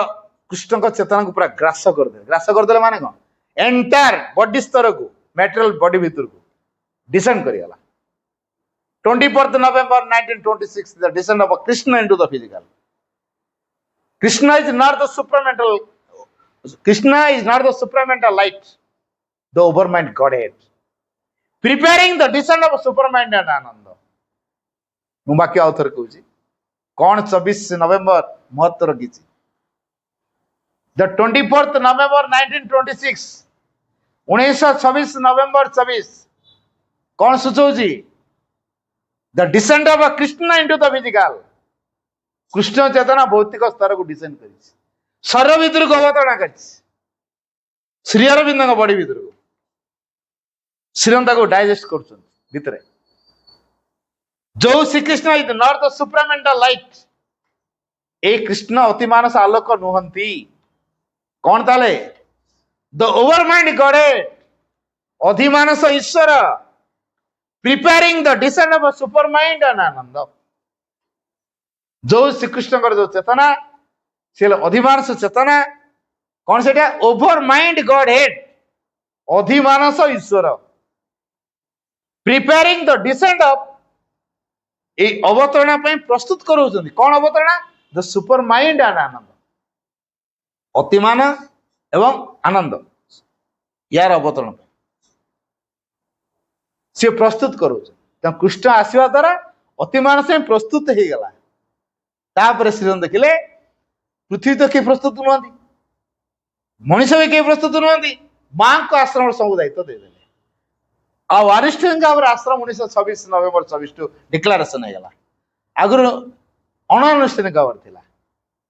कृष्ण को चेतना को पूरा ग्रास करदे माने कौन एंटायर बॉडी स्तर को मेटेरियल बॉडी भीतर को descend करिगला 24th November 1926 the descent of Krishna into the physical. Krishna is not the supramental light, the overmind Godhead, preparing the descent of supermind and Ananda. ମୁଁ ବାକ୍ୟ ଆଉ ଥରେ କହୁଛି କଣ 24 ନଭେମ୍ବର महत्व रखी the 24th November 1926 1926 नवेम्बर 24 कौन सूचौची the descent of Krishna into the physical. Krishna चेतना भौतिक स्तर को डिसेंड कर शरीर भीतर को अवतरण कर श्री अरविंद बॉडी भीतर को श्रीरंता को डाइजेस्ट कर जो Shri Krishna is not the supramental light ए कृष्ण अति मानस आलोक नुहंती कौन ताले द ओवरमाइंड गॉडेड अधिमानस ईश्वर preparing the descent of supermind and Ananda जो श्रीकृष्ण जो चेतना से अधिमानस चेतना कौन से ओवर माइंड गॉड हेड अधिमानस ईश्वर प्रिपेयरिंग द डिसेंड ऑफ ये अवतरणा प्रस्तुत करोचंदी कौन अवतरणा the supermind and Ananda अतिमान एवं आनंद यार अवतरण से प्रस्तुत करोच कृष्ण आसवा द्वारा अतिमान से प्रस्तुत हो गला तापर श्रीराम देखिले पृथ्वी तो किए प्रस्तुत नुहति मनीष भी किए प्रस्तुत नुहति मां को आश्रम सब दायित्व देदेले आनुष्ठानिक आश्रम 1926 नवेम्बर 24 टू डिक्लारेशन होगा आगुरी अणानुष्ठानिक भाव थिला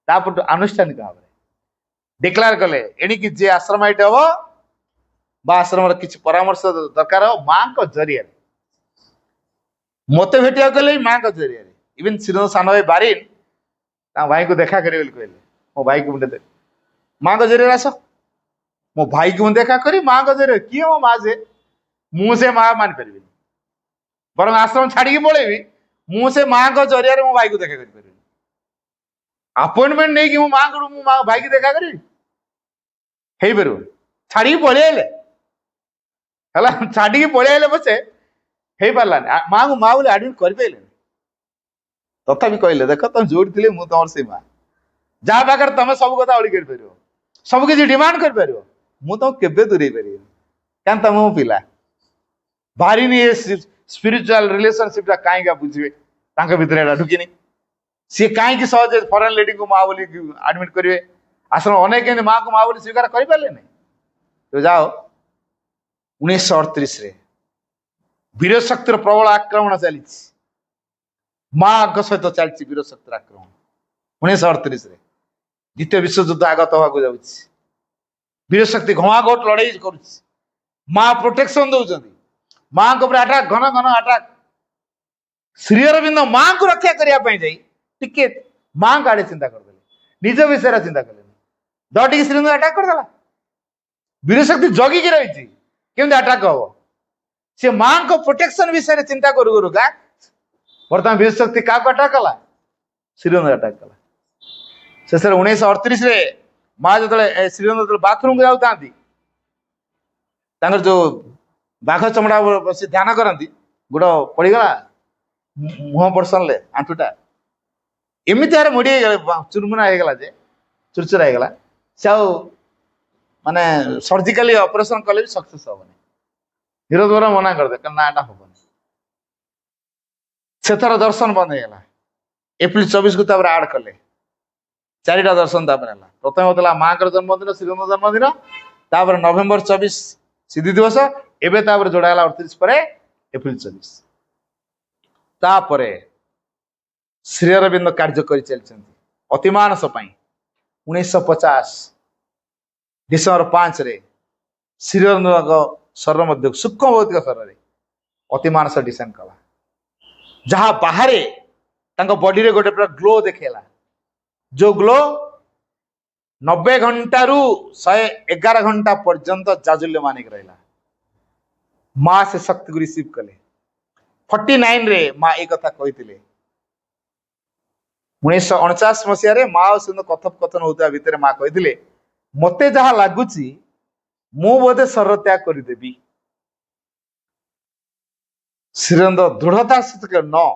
तापर आनुष्ठानिक भाव डिक्लेयर कले एणिकी जे आश्रम ये हम बा आश्रम किसी परामर्श दरकार हो मां को जरिया मत भेटिया गले मां को जरिया इवन श्रीराम सान भाई बारिन भाई को देखा करें कहले मो भाई को मुझे मां को जरिया आस मो भाई को देखा करी मां को जरिया किए मो माँ से मुझे माँ मान पारि बर आश्रम छाड़ी पलैबी मुझे माँ को जरिया मो भाई को देखा कर अपॉइंटमेंट नहीं कि मो माँ को मो भाई की देखा करी पार छाड़ी पलैले छाड़ी पलैले पछे हो पारानी माँ को माँ बोले आडमिट कर तथापि कहले देख तुम जोड़ी थे मुझे तुम से माँ जहाँ पाखे तुम सब कथा अड़ी कर सब किसी डिमांड कर तुम केवे दूरे पारि क्या तुम मो पिला भारी नहीं स्पिरिचुअल रिलेशनशिप कहीं बुझे भितर ढुकिनी सी कहीं सहज फरेन लेडी को माँ बोली आडमिट करेंगे आश्रम अनेक माँ को माँ बोली स्वीकार करें तो जाओ 1938 वीर शक्तिर प्रबल आक्रमण चली माँ सहित चलती वीर शक्तिर आक्रमण 1938 द्वितीय विश्वयुद्ध आगत होगा जाऊँ वीर शक्ति घमाघोट लड़ाई कर माँ प्रोटेक्शन दौरान माँ को अटाक घन घन अटाक श्री अरविंद माँ को रक्षा करने टिके माँ को आड़े चिंता करदे निज विषय चिंता कले दौटी श्रीरंग अटाक करदेला वीर शक्ति जगिकी रही केमती अटाक हम से माँ को प्रोटेक्शन विषय चिंता करू का बर्तमान वीर शक्ति क्या अटाक कला श्रीरंग अटाक कला शेष 1938 माँ जो श्रीरंग बाथरूम को जाता जो बाघ चमड़ा बस ध्यान करती गोड़ पड़गला मुह पर्सन ले आंठुटा एमती यार मोड़ी चुरमुना होगा जे चुरचुरा होगा से माने सर्जिकली ऑपरेशन कले भी सक्सेस हेनी हिरो द्वारा मना करदे ना एटा हेनी से थर दर्शन बंद होगा एप्रिल 24 को आड कले 4टा दर्शन प्रथम होता माँ का जन्मदिन श्रीरंग जन्मदिन तापर नवेम्बर 24 सिद्धि दिवस एवं जोड़ा 38 पर एप्रिल 24 तापर श्री अरविंद कार्य कर चलती अतिमानस 1950 डिसेम्बर 5 रे श्री अरविंद शरीर मध्य सूक्ष्म भौतिक शरीर अतिमानस डिसेंड कला जहाँ बाहर बॉडी रे गोटे पूरा ग्लो देखेला जो ग्लो 90 घंटा रु 111 घंटा पर्यंत जाजुल्य मानिक रहा माँ से शक्ति को रिसीव कले 49 रे माँ एक कथा कही 1949 मसीह माँ और सिंह कथोपकथन होता भितर माँ कही मते जहा लगुच मु बोधे शरीर त्याग करदेवी श्रीरंग दृढ़ता no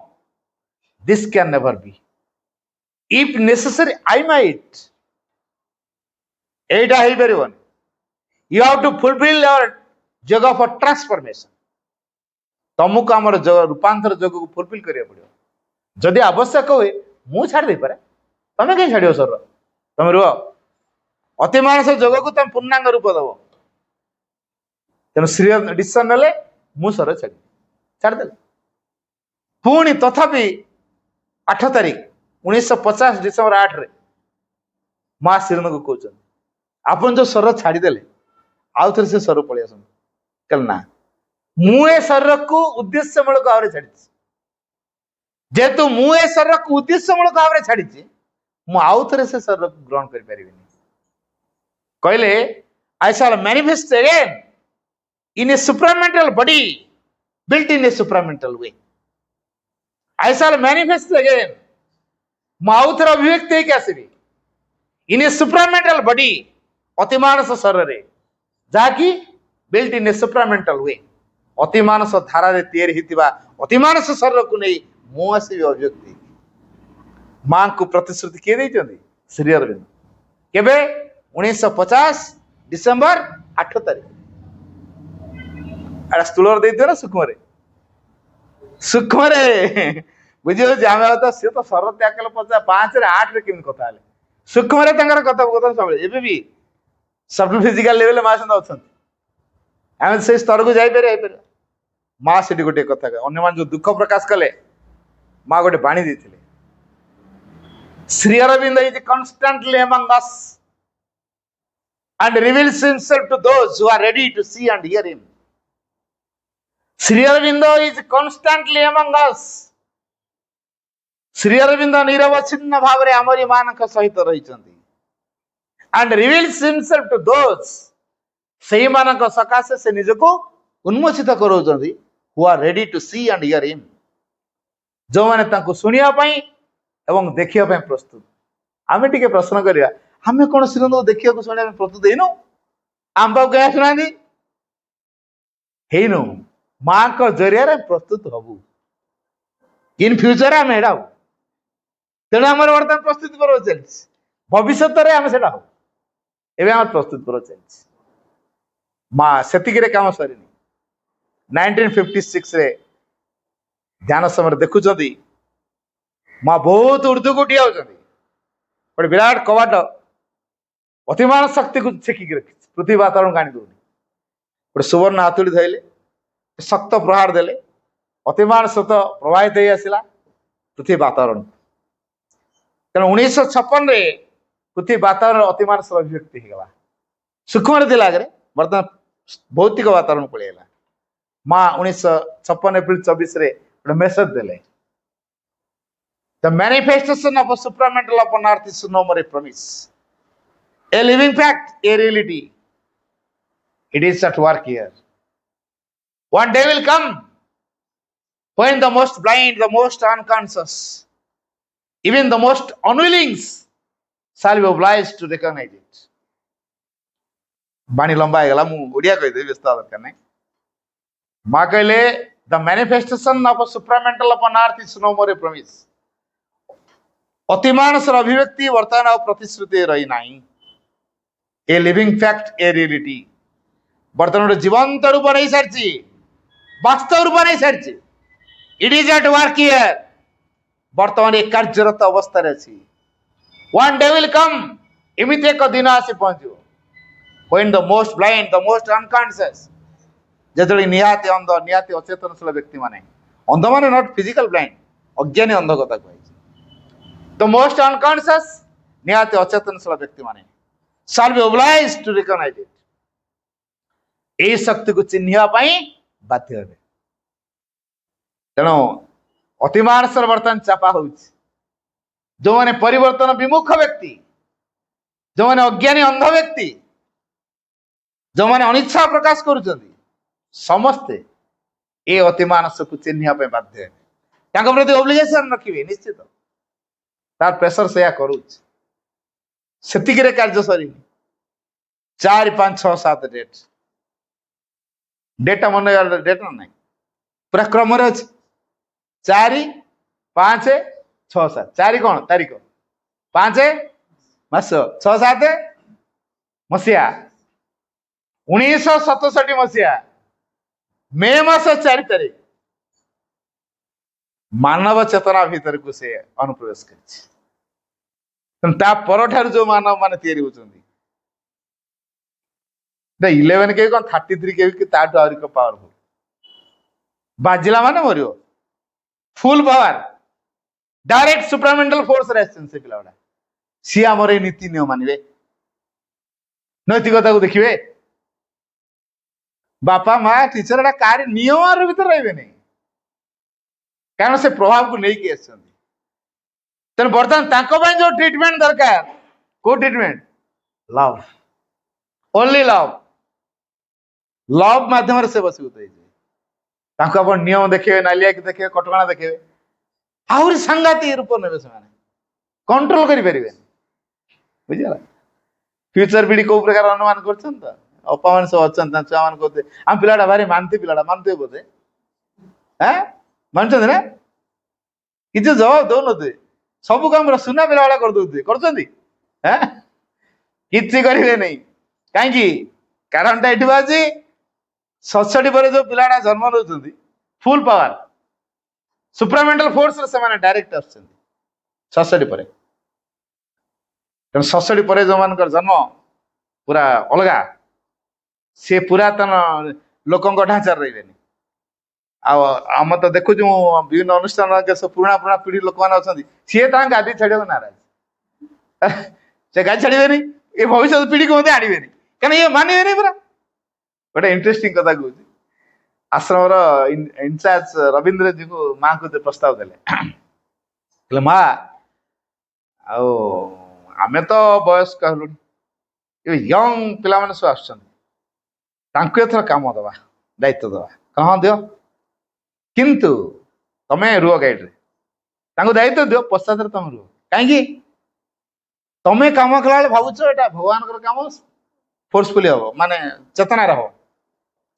this can never be if necessary I might एटा हो पार you have to fulfil your yoga for transformation तुमको आम रूपांतर जग को फुलफिल करिया पड़ो जदि आवश्यक हुए मु छाड़ दे पारे तमें कहीं छाड़ सर तुम रुह अतिमानस जग को तुम पूर्णांग रूप दब तेना श्री डिसीजन ने मु सर छाड़देले पुणी तथापि 8 तारीख 1950 डिसेम्बर 8 रे माँ श्रीरंग को कहते आपन जो शरीर छाड़देले आउ थे से शरीर पलि आस कल ना मुझे शरीर को उद्देश्यमूलक भाव में छाड़ी जेहेतु मुझे शरीर को उद्देश्यमूलक भाव में छाड़ी मुझे से शरीर को ग्रहण कर कहले I shall manifest again in a supramental body built in a supramental way. I shall manifest again. ମୁଁ ଆଉଥରେ ଅଭିବ୍ୟକ୍ତି ହେଇକି ଆସିବି in a supramental body, ଅତିମାନସ ଶରୀରରେ, ଯାହାକି built in a supramental way, ଅତିମାନସ ଧାରାରେ ତିଆରି ହେଇଥିବା ଅତିମାନସ ଶରୀରକୁ ନେଇ ମୁଁ ଆସିବି ଅଭିବ୍ୟକ୍ତି। ମାଙ୍କୁ ପ୍ରତିଶ୍ରୁତି କିଏ ଦେଇଛନ୍ତି? ଶ୍ରୀ ଅରବିନ୍ଦ। କେବେ? 1950 ଡିସେମ୍ବର 8 ତାରିଖ। ଏଟା ସ୍ଥୂଳରେ ଦେଇଥିବ ନା ସୂକ୍ଷ୍ମରେ? ସୂକ୍ଷ୍ମରେ ବୁଝିଯାଉଛି। ଆମେ ତ ସିଏ ତ ଶରତ ତ୍ୟାଗ କଲେ 5 ରେ 8 ରେ କେମିତି କଥା ହେଲେ? ସୂକ୍ଷ୍ମରେ ତାଙ୍କର କଥୋପକଥନ ସବୁବେଳେ। ଏବେ ବି ସବ୍ ଫିଜିକାଲ ଲେଭେଲରେ ମା ସେମିତି ଅଛନ୍ତି। ଆମେ ସେଇ ସ୍ତରକୁ ଯାଇପାରିବା। ମା ସେଠି ଗୋଟେ କଥା କହେ, ଅନ୍ୟମାନେ ଯୋଉ ଦୁଃଖ ପ୍ରକାଶ କଲେ ମା ଗୋଟେ ବାଣୀ ଦେଇଥିଲେ। Shri Aurobindo is constantly among us and reveals himself to those who are ready to see and hear him. Shri Aurobindo is constantly among us. Shri Arvind ନିରବଚ୍ଛିନ୍ନ ଭାବରେ ଆମରି ମାନଙ୍କ ସହିତ ରହିଛନ୍ତି। and reveals himself to those, ସେଇମାନଙ୍କ ସକାଶେ ସେ ନିଜକୁ ଉନ୍ମୋଚିତ କରାଉଛନ୍ତି, who are ready to see and hear him, ଯେଉଁମାନେ ତାଙ୍କୁ ଶୁଣିବା ପାଇଁ ଏବଂ ଦେଖିବା ପାଇଁ ପ୍ରସ୍ତୁତ। ଆମେ ଟିକେ ପ୍ରଶ୍ନ କରିବା, ଆମେ କଣ ଶ୍ରୀଅରବିନ୍ଦଙ୍କୁ ଦେଖିବାକୁ ଶୁଣିବା ପାଇଁ ପ୍ରସ୍ତୁତ ହେଇନୁ? ଆମ ପାଖକୁ କାହିଁ ଆସୁନାହାନ୍ତି? ହେଇନୁ। ମାଙ୍କ ଜରିଆରେ ପ୍ରସ୍ତୁତ ହବୁ। ଇନ୍ ଫ୍ୟୁଚର ଆମେ ଏଇଟା ହବୁ। ତେଣୁ ଆମର ବର୍ତ୍ତମାନ ପ୍ରସ୍ତୁତି ପର୍ବ ଚାଲିଛି। ଭବିଷ୍ୟତରେ ଆମେ ସେଟା ହବୁ। ଏବେ ଆମର ପ୍ରସ୍ତୁତି ପର୍ବ ଚାଲିଛି। ମା ସେତିକିରେ କାମ ସରିନି। 1956 ରେ ଧ୍ୟାନ ସମୟରେ ଦେଖୁଛନ୍ତି ମା ବହୁତ ଉର୍ଦ୍ଧୁକୁ ଠିଆ ହଉଛନ୍ତି। ଗୋଟେ ବିରାଟ କବାଟ ଅତିମାନ ଶକ୍ତିକୁ ଛେକିକି ରଖିଛି। ପୃଥିବୀ ବାତାବରଣକୁ ଆଣି ଦଉନି। ଗୋଟେ ସୁବର୍ଣ୍ଣ ହାତୁଡ଼ି ଧଇଲେ, ଶକ୍ତ ପ୍ରହାର ଦେଲେ, ଅତିମାନ ସ୍ରୋତ ପ୍ରବାହିତ ହେଇ ଆସିଲା ପୃଥିବୀ ବାତାବରଣ। ତେଣୁ 1956 ରେ ପୃଥିବୀ ବାତାବରଣ ଅତିମାନ ଅଭିବ୍ୟକ୍ତି ହେଇଗଲା। ସୂକ୍ଷ୍ମରେ ଥିଲା ଆଗରେ, ବର୍ତ୍ତମାନ ଭୌତିକ ବାତାବରଣ ପଳେଇଗଲା। ମା 1956 ଏପ୍ରିଲ 24 ରେ ଗୋଟେ ମେସେଜ ଦେଲେ, The manifestation of a supramental upon earth is no more a promise, a living fact, a reality. It is at work here. One day will come when the most blind, the most unconscious, even the most unwilling shall be obliged to recognize it. ବାଣୀ ଲମ୍ବା ହେଇଗଲା, ମୁଁ ଓଡ଼ିଆ କହିଦେବି, ବ୍ୟସ୍ତ ଦରକାର ନାହିଁ। ମା କହିଲେ, The manifestation of a supramental upon earth is no more a promise. ଅତିମାନସର ଅଭିବ୍ୟକ୍ତି ବର୍ତ୍ତମାନ ଆଉ ପ୍ରତିଶ୍ରୁତି ରହିନାହିଁ। ଏ ଲିଭିଂ ଫ୍ୟାକ୍ଟ, ଏ ରିଆଲିଟି। ବର୍ତ୍ତମାନ ଗୋଟେ ଜୀବନ୍ତ ରୂପ ନେଇ ସାରିଛି, ବାସ୍ତବ ରୂପ ନେଇ ସାରିଛି। It is at work here. ବର୍ତ୍ତମାନ ଏ କାର୍ଯ୍ୟରତ ଅବସ୍ଥାରେ ଅଛି। ୱାନ୍ ଡେ ୱିଲ୍ କମ୍, ଏମିତି ଏକ ଦିନ ଆସି ପହଞ୍ଚିବ, when the most blind, the most unconscious, ଯେତେବେଳେ ନିହାତି ଅନ୍ଧ, ନିହାତି ଅଚେତନଶୀଳ ବ୍ୟକ୍ତିମାନେ, ଅନ୍ଧମାନେ ନଟ୍ ଫିଜିକାଲ ବ୍ଲାଇଣ୍ଡ, ଅଜ୍ଞାନୀ ଅନ୍ଧ କଥା କୁହାଯାଇଛି। The most unconscious, ନିହାତି ଅଚେତନଶୀଳ ବ୍ୟକ୍ତିମାନେ shall be obliged to recognize it. ଏହି ଶକ୍ତିକୁ ଚିହ୍ନିବା ପାଇଁ ବାଧ୍ୟ ହେବେ। ତେଣୁ ଅତିମାନସର ବର୍ତ୍ତମାନ ଚାପା ହଉଛି। ଯେଉଁମାନେ ପରିବର୍ତ୍ତନ ବିମୁଖ ବ୍ୟକ୍ତି, ଯେଉଁମାନେ ଅଜ୍ଞାନୀ ଅନ୍ଧ ବ୍ୟକ୍ତି, ଯେଉଁମାନେ ଅନିଚ୍ଛା ପ୍ରକାଶ କରୁଛନ୍ତି, ସମସ୍ତେ ଏ ଅତିମାନସକୁ ଚିହ୍ନିବା ପାଇଁ ବାଧ୍ୟ ହେବେ। ତାଙ୍କ ପ୍ରତି ଓବ୍ଲିଗେସନ ରଖିବେ ନିଶ୍ଚିତ। ତାର ପ୍ରେସର ସେୟା କରୁଛି। ସେତିକିରେ କାର୍ଯ୍ୟ ସରିନି। 4, 5, 6, 7 ଡେଟ୍ଟା ମନେ ଡେଟ୍ ନାହିଁ, ପୁରା କ୍ରମରେ ଅଛି। 4, 5, 6, 7। 4 କଣ ତାରିଖ, 5 ମାସ, 6, 7 ମସିହା। 1967 ମସିହା ମେ ମାସ 4 ତାରିଖ ମାନବ ଚେତନା ଭିତରକୁ ସେ ଅନୁପ୍ରବେଶ କରିଛି। ତା ପରଠାରୁ ଯୋଉ ମାନବ ମାନେ ତିଆରି ହଉଛନ୍ତି, 11 କେବି କଣ 33 କେବି କି ତାଠୁ ଆହୁରି ପାୱାରଫୁଲ। ବାଜିଲା ମାନେ ମରିବ। ଫୁଲ ପାୱାର, ଡାଇରେକ୍ଟ ସୁପ୍ରାମେଣ୍ଟାଲ ଫୋର୍ସରେ ଆସିଛନ୍ତି ସେ ପିଲା ଗୁଡା। ସିଏ ଆମର ଏଇ ନୀତି ନିୟମ ମାନିବେ, ନୈତିକତାକୁ ଦେଖିବେ। ବାପା ମା ଟିଚର ଏଟା କାହାରି ନିୟମ ଭିତରେ ରହିବେନି, କାରଣ ସେ ପ୍ରଭାବକୁ ନେଇକି ଆସିଛନ୍ତି। ତେଣୁ ବର୍ତ୍ତମାନ ତାଙ୍କ ପାଇଁ ଯୋଉ ଟ୍ରିଟମେଣ୍ଟ ଦରକାର, କୋଉ treatment? Love. Only love love माध्यम से बसीभूत हो नियम देखिए नालिया कि देखिए कटका देखिए आहरी सांघातिक रूप ने कंट्रोल करें बुझा फ्यूचर पीढ़ी कौ प्रकार अनुमान कर अपा मान सब अच्छा छुआ मान कहते आम पिलाटा भारी मानती पिलाटा मानते बोधे हाँ मानते ना किसी जवाब दौन सब कम सुना पिला भाया कर किसी करेंगे नहीं कहीं कारण टा ये आज 67 पर जो पिलाटा जन्म दौरान फुल पावर सुप्रामेंटल फोर्स से डायरेक्ट आस 67 पर तेना 67 पर जो मान जन्म पूरा अलग सी पुरातन लोकों ढांचार रही आम तो देखु विभिन्न अनुष्ठान पुराणा पुराणा पीढ़ी लोक मैंने अच्छा सी गादी छाड़ा नाराज से गादी छाड़े ये भविष्य पीढ़ी को आने कहीं ये मानवे पूरा गोटे इंटरेस्टिंग कथा कहूँ आश्रम इनचार्ज रवींद्र जी को माँ को प्रस्ताव देले माँ आमे तो वयस्क हलुण यंग पिला सब आसर कम दवा दायित्व दवा कहाँ दियो किंतु तमें रुह गाइड रे दायित्व दियो पश्चात तुम रुह कहीं तमें कम कला भावुच एटा भगवान काम फोर्सफुली हम माने चेतनार हम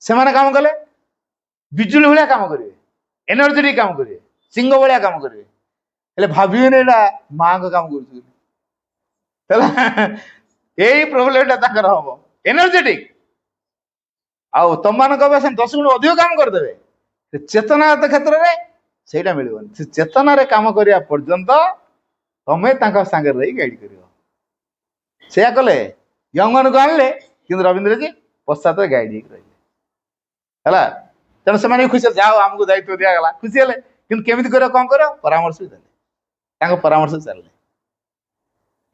से कम कले बिजुली भाया काम करेंगे एनर्जेटिक काम करेंगे सिंह भाया काम करेंगे भावे माँ को काम यही प्रोब्लेम हम एनर्जेटिक आउ तुम मान 10 गुण अधिक काम करदे चेतना क्षेत्र में से मिलबन चेतन काम करने पर्यंत तुम्हें सांगे रही गाइड कर से कले यंग मान को आनले कि रवींद्र जी पश्चात गाइड रही है तेणु से खुशी जाओ आमको दायित्व दिगला खुशी हेले कि कौन कर परामर्श भी देते परामर्श चलने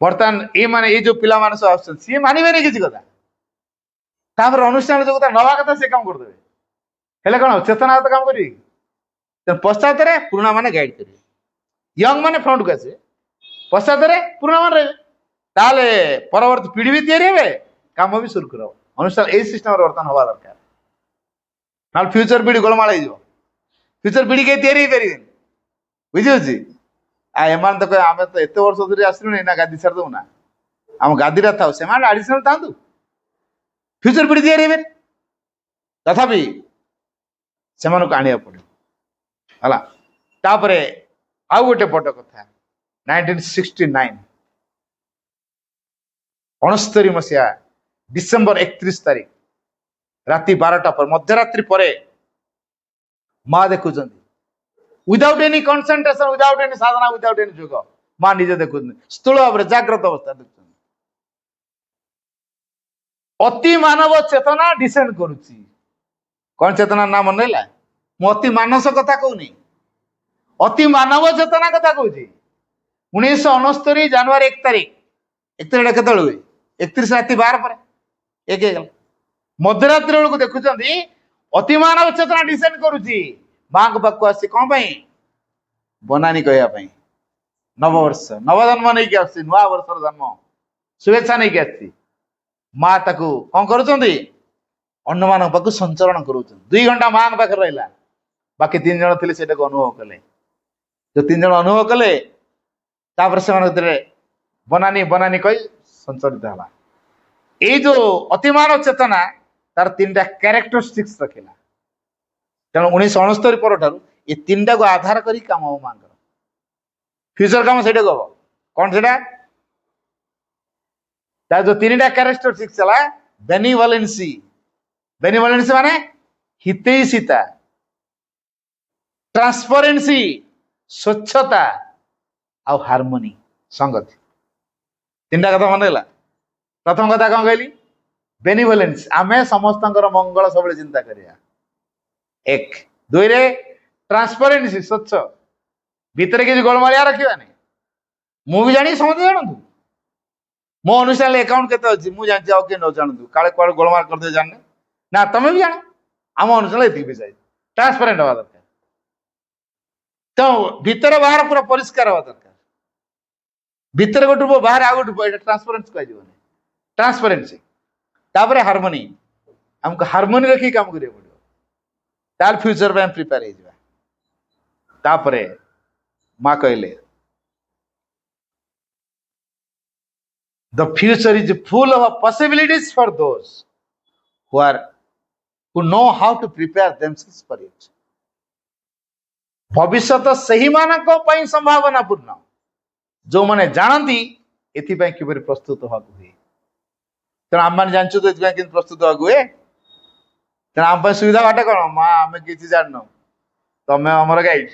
बर्तमान ये माने ये जो पिला मान सब आस सी मानवे नहीं किसी कथा अनुष्ठान जो कथा नवा कथा से काम करदे हेले कौन चेतना तो काम कर पश्चात पुराणा माने गाइड करेंगे यंग माने फ्रंट को आसे पश्चात पुराणा मान रहे परवर्ती पीढ़ी भी तैयारी काम भी सुरखुर हम अनुष्ठान यही सिस्टम बर्तमान हवा दरकार ना फ्यूचर पीढ़ी गोलमाल हो फ्यूचर पीढ़ी कहीं तैयारी पारे बुझे एमान तो आम तो एत वर्ष धरी आसलु ना गादी छाड़ दू ना आम गादी था से आडिशनाल था फ्यूचर पीढ़ी तैयारी पारे तथापि से आने पड़े है आउ गोटे बड़ कथा 1969 69 मसीहा डिसेम्बर 31 तारीख राति 12टा पर मध्यरात्रि पर माँ देखुं without any concentration without any sadhana without any yoga माँ निजे देखुं स्थूल भाव जाग्रत अवस्था देखुं अति मानव चेतना डिसेंड करुच्ची कौन चेतना ना मन रहा मु अति मानस कथा कहूनी अति मानव चेतना कथा कहूँ 1969 जनवरी 1 तारीख 1 तारीख के 31 राति 12 पर एक मध्यरात्रि बेलू देखुं अति मानव चेतना डिसेंड करुच्ची माँ को पाक आसी कौन बनानी कहवाई नववर्ष नवजन्म नहीं कि आस नुआ वर्ष जन्म शुभेच्छा नहीं कि आसी माँ ताकू कौन कर अन्न मान पाक संचरण कर 2 घंटा माँ पाखे रहा बाकी 3 जन थे से अनुभव कले जो 3 जन अनुभव कले से बनानी बनानी कही संचरित है ये जो अतिमान चेतना तार 3टा क्यारेक्टरिस्टिक्स रखिला तेणु 1969 पर ये 3टा को आधार करी काम हम मां फ्यूचर काम से कौन से जो 3टा क्यारेक्टरिस्टिक्स है बेनिवोलेंसी बेनिवोलेंसी माने हितैषिता ट्रांसपेरेंसी स्वच्छता आ हार्मोनी संगति 3टा कथा मन है प्रथम कथा कौन कहली बेनिवोलेंस आमे समस्त मंगल सब चिंता करिया 1 2 रे ट्रांसपेरेंसी स्वच्छ भितर किसी गोलमालिया रखा मुझे जानी समझ जानतु मो अनुसार अकाउंट केते अच्छी मुझे जानती आउ के न जानतु काले कुआड़े गोलमाल करते जाने ना तुम भी जान आम अनुसार ये भी चाहिए ट्रांसपेरेंट हवा दरकार तो भितर बाहर पूरा परिष्कार हवा दरकार भितर गोटे बाहर आ गोटे ट्रांसपेरेंस कह ट्रांसपेरेंसी तापर हार्मोनी हमको हार्मोनी रखी काम करिया पड़ो तार फ्यूचर पे प्रिपेयर हो जावा तापर माँ कहले the future is full of possibilities for those who know how to prepare themselves for it भविष्य सही मानक संभावना पूर्ण जो मैंने जानती एथि किपरि प्रस्तुत होगा हुए तेना आम मैंने जानचु तो ये प्रस्तुत होगा हुए तेना आम सुविधा बाटे कौन माँ आम कि जान तमें आमर गाइड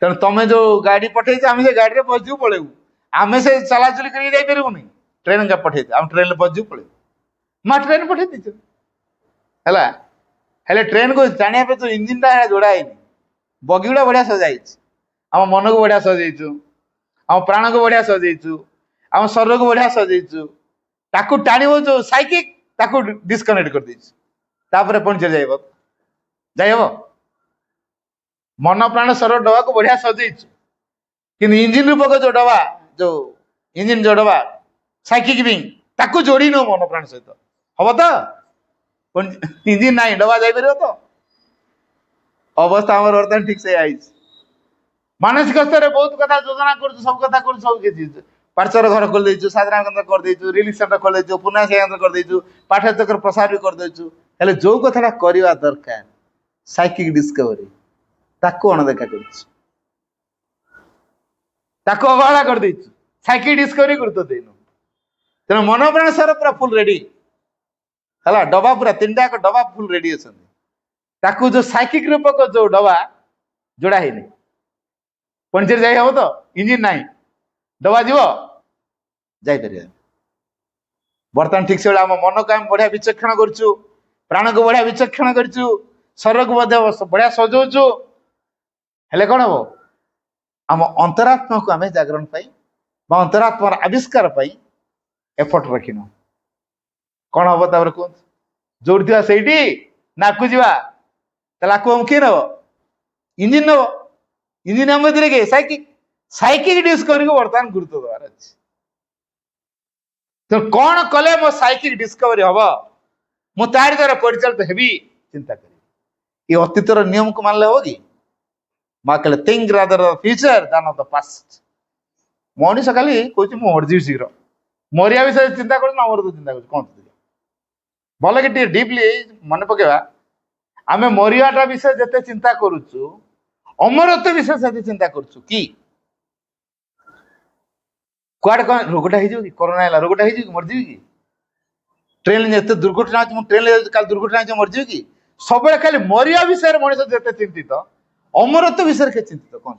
तेणु तुम जो गाड़ी पठे आम से गाड़ी में बसजु पलू आम से चलाचल कर ट्रेन का पठे आम ट्रेन में बसजु पलू माँ ट्रेन पठे दीच है ट्रेन को जाना पे तो इंजिन टा जोड़ा है बगी गुड़ा बढ़िया सजाई आम मन को बढ़िया सजैचु आम प्राण को बढ़िया सजैचु आम शरीर को बढ़िया सजैचु ताकू टाणव जो साइकिक ताकू डिस्कनेक्ट कर देपर पुणी जाइब मन प्राण शरीर डबा को बढ़िया सजैचु कि इंजिन रूपक जो डबा जो इंजिन जो डबा साइकिक भी ताकू जोड़ी नो मन प्राण सहित हम तो इंजिन ना डबा जापर तो अवस्था बर्तमान ठीक से आई मानसिक स्तर बहुत कथा योजना कर सब कथा कर सब किसी पाठशाला घर खोल देचु साधारण केन्द्र कर देचु रिलीफ सेंटर खोल देचु पुनः केन्द्र कर देचु पाठ्यचक्र प्रसार भी कर देचु हेले जो कथा करवा दरकार साइकिक डिस्कवरी ताको अणदेखा कर अवहेला कर देचु साइकिक डिस्कवरी गुरुत्व देनु तेणु मन प्राण सर पूरा फुल रेडी है डबा पूरा 3टा डबा फुल रेडी अच्छा जो साइकिक रूपक जो डबा जोड़ा है पंचर जाई हम तो इंजिन ना डबा जीव जापर बर्तमान ठीक से आम मन को आम बढ़िया विचक्षण करचु प्राण को बढ़िया विचक्षण करचु शरीर को बढ़िया सजाऊचु हेले कौन हम आम अंतरात्मा को आम जागरण अंतरात्मार आविष्कार एफर्ट रखिन कौन हम तापर कह जोड़ी थी से नाकू जावा किए नब इंजिन आम कि साइकिक डिस्कवरी को बर्तमान गुरुत्व देवार अच्छे तो कौन कले मो साइकिक डिस्कवरी हम मु तारी द्वारा परिचालित हेबी चिंता करी ये अतीतर नियम को मानले हो कि माँ कहले थिंक रादर द फ्यूचर दान ऑफ द पास्ट मनीष खाली कह मरजी शीघ्र मरिया विषय चिंता कर चिंता कर कौन भल कि डीपली मन पकेवा आम मरियाटा विषय जिते चिंता करुचु अमरत्व विषय से चिंता करुचु कि कुआड़े कौन रोगटा हो कोरोना है रोगटा हो मरजी कि ट्रेन जिते दुर्घटना अच्छे ट्रेन काल दुर्घटना अच्छे मरजी कि सब खाली मरिया विषय मनीष जिते चिंतित अमरत्व विषय के चिंतित कौन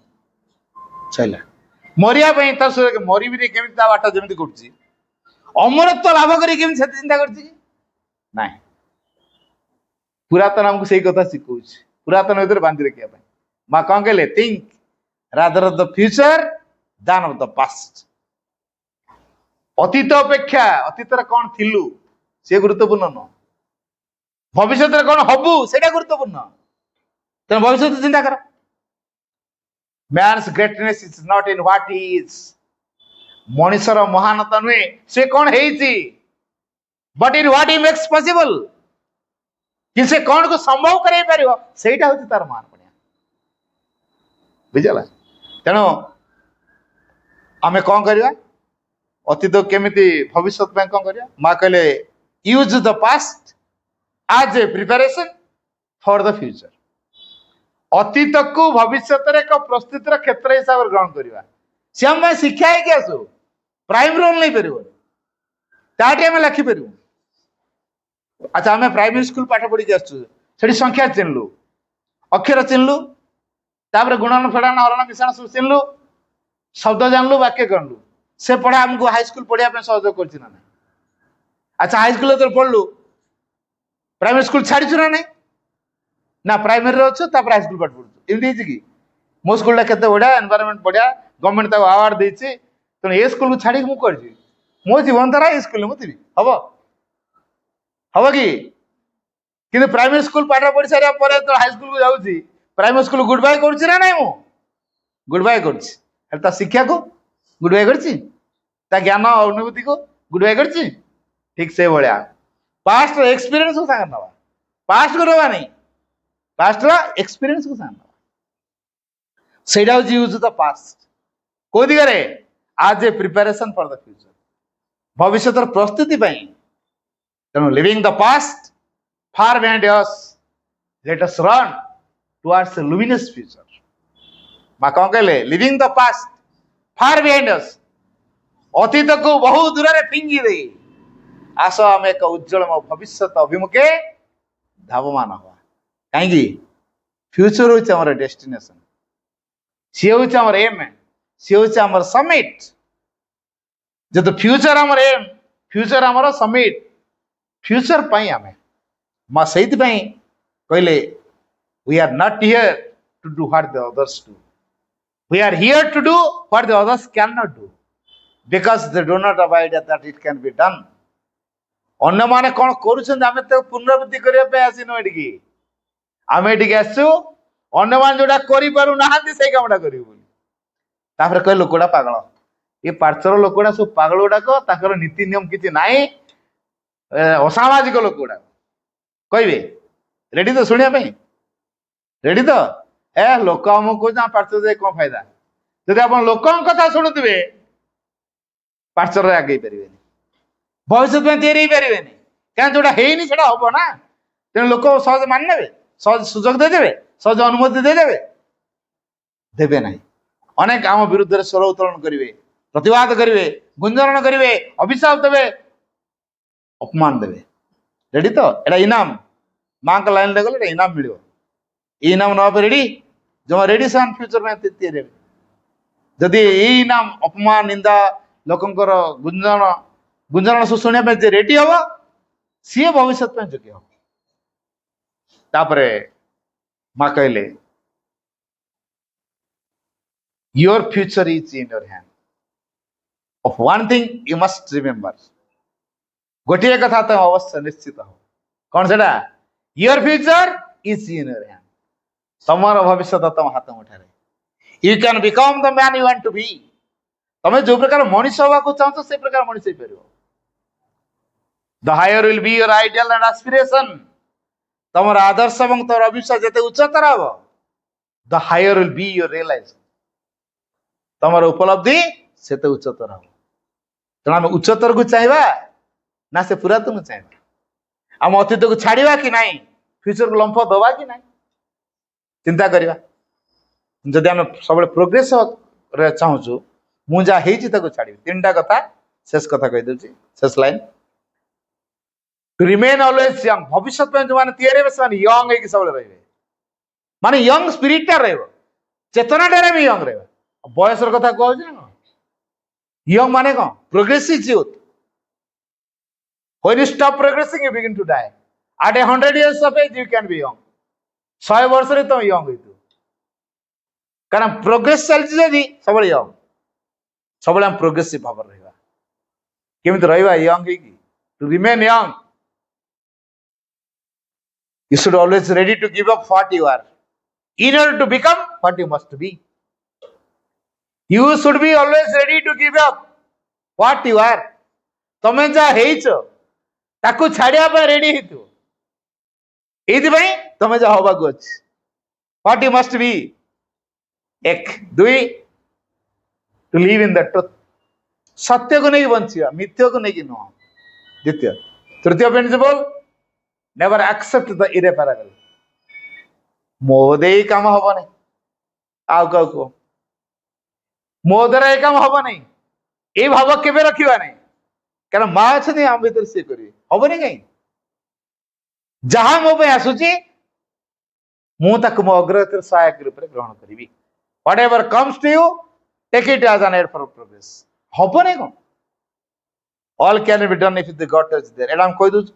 चला मरिया मरी केमी बाट जमी कर अमरत्व लाभ कर चिंता कर पुरातन आमको सही कथा शिखौ पुरातन भर बांधि रखा माँ कौन कहले think rather of the future दान ऑफ द पास्ट अतीत अपेक्षा अतीत कौन थिलु से गुरुत्वपूर्ण न भविष्य कौन हबु से गुरुत्वपूर्ण तेना भविष्य चिंता कर man's greatness is not in what he is मनुष्यर महानता नुहे से कौन है but in what he makes possible कि से कौन को संभव कर सेटा हूँ तार मान बढ़िया बुझला तेणु आम कौन करवा अतीत केमी भविष्य कौन करवा माँ कहले यूज द पास्ट आज ए प्रिपेरेशन फॉर द फ्यूचर अतीत को भविष्य एक प्रस्तुतिर क्षेत्र हिसाब से ग्रहण करवा सी आम शिक्षा है कि आसु प्राइम रोल नहीं पार ताटे आम लिखिपर अच्छा आम प्राइमरी स्कूल पाठ पढ़ी आसु संख्या चिन्हलु अक्षर चिन्हलु तापर गुणन फेड़ान हरण मिश्रण सब चिन्हलु शब्द जानलु वाक्य जानलु से पढ़ा आमको हाईस्कूल पढ़ाई सहयोग कर अच्छा हाईस्कूल तो पढ़लु प्राइमरी स्कूल छाड़ू ना ना प्राइमरी अच्छु हाईस्कूल पाठ पढ़ु एमती कि मो स्कूल के बढ़िया एनवायरनमेंट बढ़िया गवर्नमेंट अवार्ड देती तेणु ए स्कूल को छाड़ी मुझे मो जीवन तारा ये स्कूल मुझे हम हम कि प्राइमरी स्कूल पाठ पढ़ी सारा तो हाईस्कूल को जाऊँगी प्राइमरी स्कूल गुड बाय करा ना मु गुड बाय कर शिक्षा को गुड बाय कर ज्ञान अनुभूति को गुड बाय कर ठीक से भाया पास्ट एक्सपीरियंस को सांग नवा पास्ट को रवा नहीं पास्ट एक्सपीरियंस को सांग नवा सेटा हूँ यूज द पास्ट को दिगरे आज a preparation for the future भविष्य प्रस्तुति तेणु living the past far behind us let us run towards a luminous future माँ कौन कहले living the past far behind us अतीत को बहु दूर में फिंगी दे आस आम एक उज्जवल भविष्य अभिमुखे धावमान हवा कहीं फ्यूचर हूँ डेस्टिनेशन सी हूँ एम सी हूँ समिट जो फ्यूचर आमर एम फ्यूचर आमर समिट फ्यूचर पाई आमे माँ से कहले we are not here to do what the others do we are here to do what the others can not do because they do not avoid that it can be done अन्य माने कौन करें पुनरावृत्ति करने आसनु ये आम ये आसु अन्य मान जोटा करूना से कमटा कर कह लोकटा पागल ये पार्श्वर लोकटा सब पागल गुड़ाक नीति नियम किसी ना असामाजिक लोक गुड़ाक कहे रेडी तो शुणा रेडी तो ए लोक आमको कह पार्श्वर जाए कौन फायदा जब आप लोक कथा शुणुवे पार्श्वर आगे पारे भविष्य में तैयारी पारे क्या जोटा है हम ना तेणु लोक सहज मानने सहज सुजोग देदेवे सहज अनुमति देदेवे देवे ना अनेक आम विरुद्ध स्वर उत्तोलन करेंगे प्रतिवाद करेंगे गुंजरण करेंगे अभिशाप देवे अपमान देवे रेडी तो एटा इनाम माँ का लाइन गले इनाम मिले इनाम ना रेडी जो रेडी से फ्यूचर में तैयारी जदि ये इनाम अपमान निंदा लोकंकर गुंजन गुंजरण सब शुणा जे रेडी हम सी भविष्य योग्य हम तापरे माँ कहले your future is in your hand of one thing you must remember गोटे कथा तुम अवश्य निश्चित हो कौन से your future is in your hand तमर भविष्य तुम हाथ मुठारे you can become the man you want to be तुम्हें जो प्रकार मनीष हवा चाहो से प्रकार मनीष हो the higher will be your ideal and aspiration तुम आदर्श और तुम अभिश्वास जिते उच्चतर हम the higher will be your realisation तुम उपलब्धि से उच्चतर हम तेना आम उच्चतर को चाहिए ना से पुरातन चाहिए आम अतीत को छाड़ा कि नहीं फ्यूचर को लंफ दबा कि नहीं चिंता करवा जदि आम सब प्रोग्रेस चाहूँ मुझे छाड़ी तीन टा कथा शेष कथा कहीदे शेष line to remain always young भविष्य में जो मैंने यंग है सब रे माने यंग स्पिरिट चेतना भी यंग रहा बयस कथा कहूँ यंग माने कौन progressive youth when you stop progressing you begin to die at 100 years of age you can be young 100 वर्ष रे तुम यंग हो कारण प्रोग्रेस चलती सब यंग सब प्रोग्रेसिव भाव रहा केमी रहा young to remain young you should always ready to give up what you are in order to become what you must be. You should be always ready to give up what you are. तमें जा हेइचो ताकू छाड़िया पे ready हितु एदि भाई तमें जा होबा को अछि what you must be. एक दुई to live in the truth. सत्य को नहीं बंचिया मिथ्या को नहीं नुह. द्वितीय तृतीय principal never accept the irreparable. मो दे काम हम नहीं आउ क्या को मो द्वारा ये काम हम नहीं ये भाव केबे रखिबा नहीं कारण माँ अच्छे आम भीतर सी करी हम नहीं कहीं जहां मो पे आसुची मु ताकू मो अग्रगतिर सहायक रूप में ग्रहण करी whatever comes to you take it as an aid for progress हम नहीं कौन all can be done if the God touch there एडा हम कह दू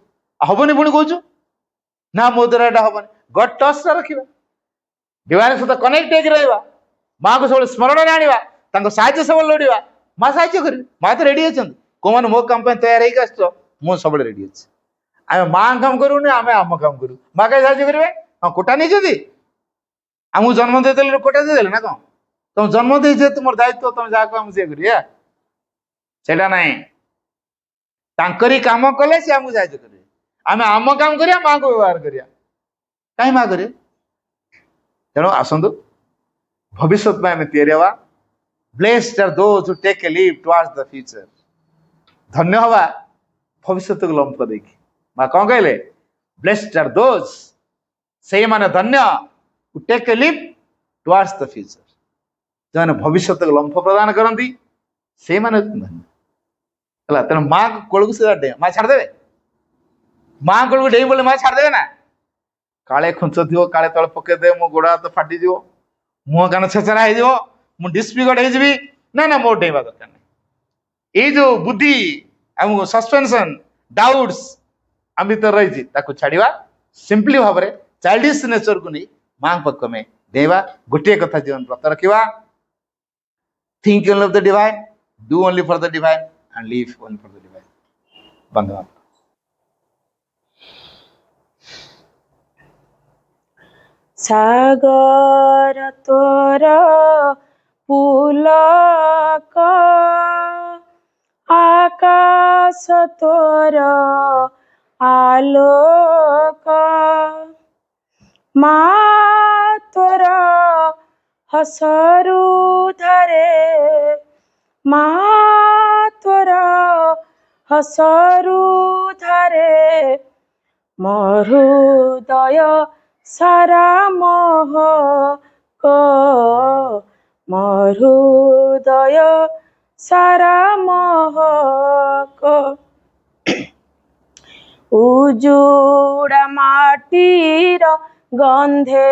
हम नहीं पुणी कहूँ ना मो द्वारा एटा हम गॉड टच रखा डिवाइन सहित कनेक्ट हो माँ को सब स्मरण आने साहय सब लोड़ा माँ साहय कर माँ तो रेडी अच्छा कौ मैंने मो काम तैयार हो मुझे सब रेडी अच्छे आम माँ काम करूँ आम आम काम करूँ माँ कहीं साहय करेंगे हाँ कोटा नहीं आमको जन्म देदेले कोटा देदेले ना कौन तुम जन्म दे तुम दायित्व तुम जहाँ कम सी कर ना तांकरी काम कले से आमको साहाय्य करेंगे आम आम काम करिया माँ को व्यवहार करिया कहीं माँ करे तेणु आसतु भविष्य में आम या blessed are those who take a leap towards the future धन्य हवा भविष्य को लंफ देखी माँ कौन कहले ब्लेस्ड आर दोज से माने धन्य who take a leap towards the future जो भविष्य को लंफ प्रदान करती से माने धन्य तेणु माँ कोल को सीधा डे माँ छाड़देवे माँ कोल को डेई बोले माँ छाड़देवे ना काले खुंच थी काले तले पकईदे मो गोड़ हाथ फाटी मुह कान छेचरा हो मु डिस्फिगर्ड हो ना ना मोर डेवा दरकार नहीं ये जो बुद्धि आमको सस्पेंशन डाउट्स आम भीतर रही छाड़ा सिंपली भाव में चाइल्डिश नेचर को नहीं माँ पक्ष में डेवा गोटे कथा जीवन व्रत रखा think only of the divine do only for the divine and live only for the divine बंधुबान सागर तोर पुलक आकाश तोर आलोक माँ तोर हसरु धरे माँ तोर हसरु धरे मोर हृदय सारा मोह को मोर हृदय सारा मोह को उजुड़ा माटीर गंधे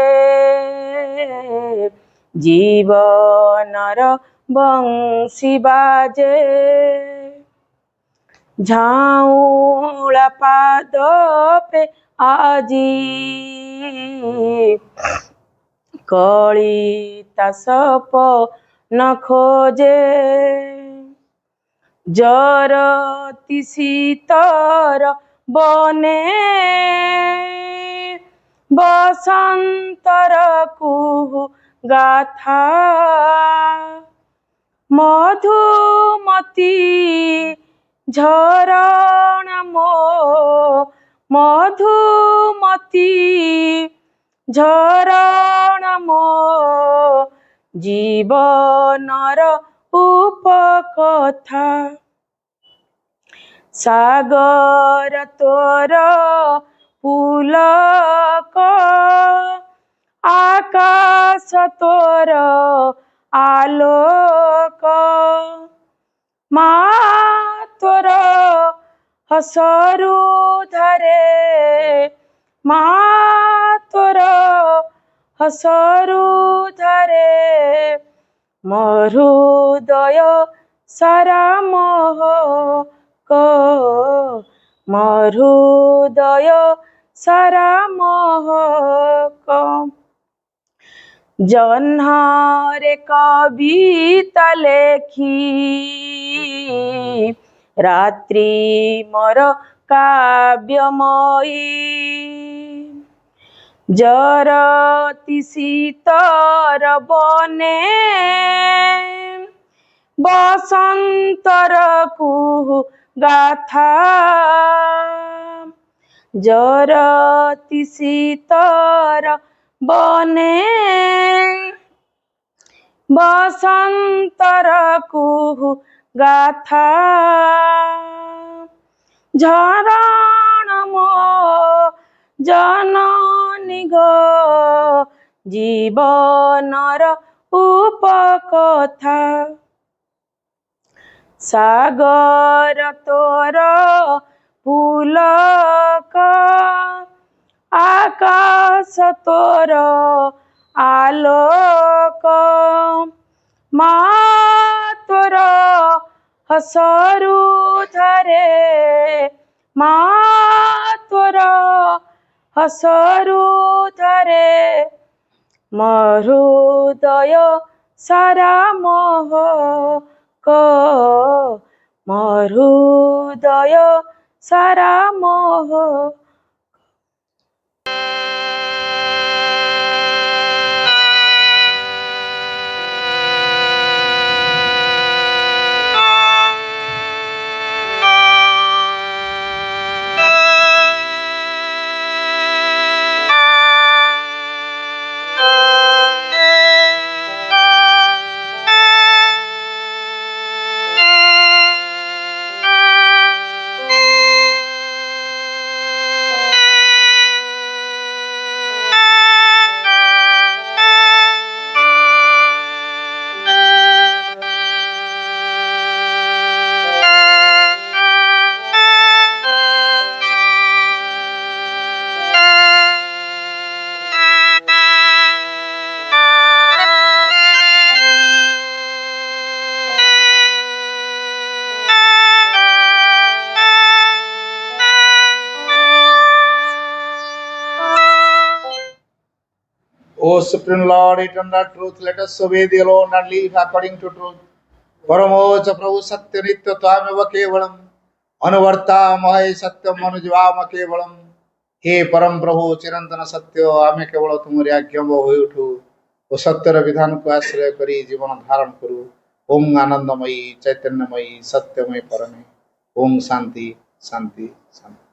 जीवनर बंशी बाजे झाऊला पाद पे आजी कलिता सप न खोजे जरती शीतर बने बसंतर कुहु गाथा मधुमती झरण मो मधुमती झरण मो जीवनर उपकथा सागर तोर पुलक आकाश तोर आलोक माँ तोर हसरु धरे माँ तोर हसरु धरे मोर हृदय सारा मोह को मोर हृदय सारा मोह को जन्हरे कविता लेखी रात्रि मोर काव्यमयी जरती शीतर बने बसंतर कुहु गाथा जरती शीतर बने बसंतर कुहु गाथा झरण मो जननी गो जीवनर उपकथा सागर तोर पुलक आकाश तोर आलोक माँ तोर हसरु धरे माँ तोर हसरु धरे मोर हृदय सारा मोह को मोर हृदय सारा मोह O Supreme Lord, eternal truth, let us obey thee alone and live according to truth. परमोच प्रभु सत्य नित्य त्वामेव केवलम अनुवर्ता महे सत्यम अनुजीवाम केवलम। हे परम प्रभु चिरंतन सत्य आमे केवल तुमरी आज्ञाव होई उठू ओ सत्यर विधान को आश्रय करी जीवन धारण करू। ओम आनंदमयी चैतन्यमयी सत्यमय परमे। ओम शांति शांति शांति।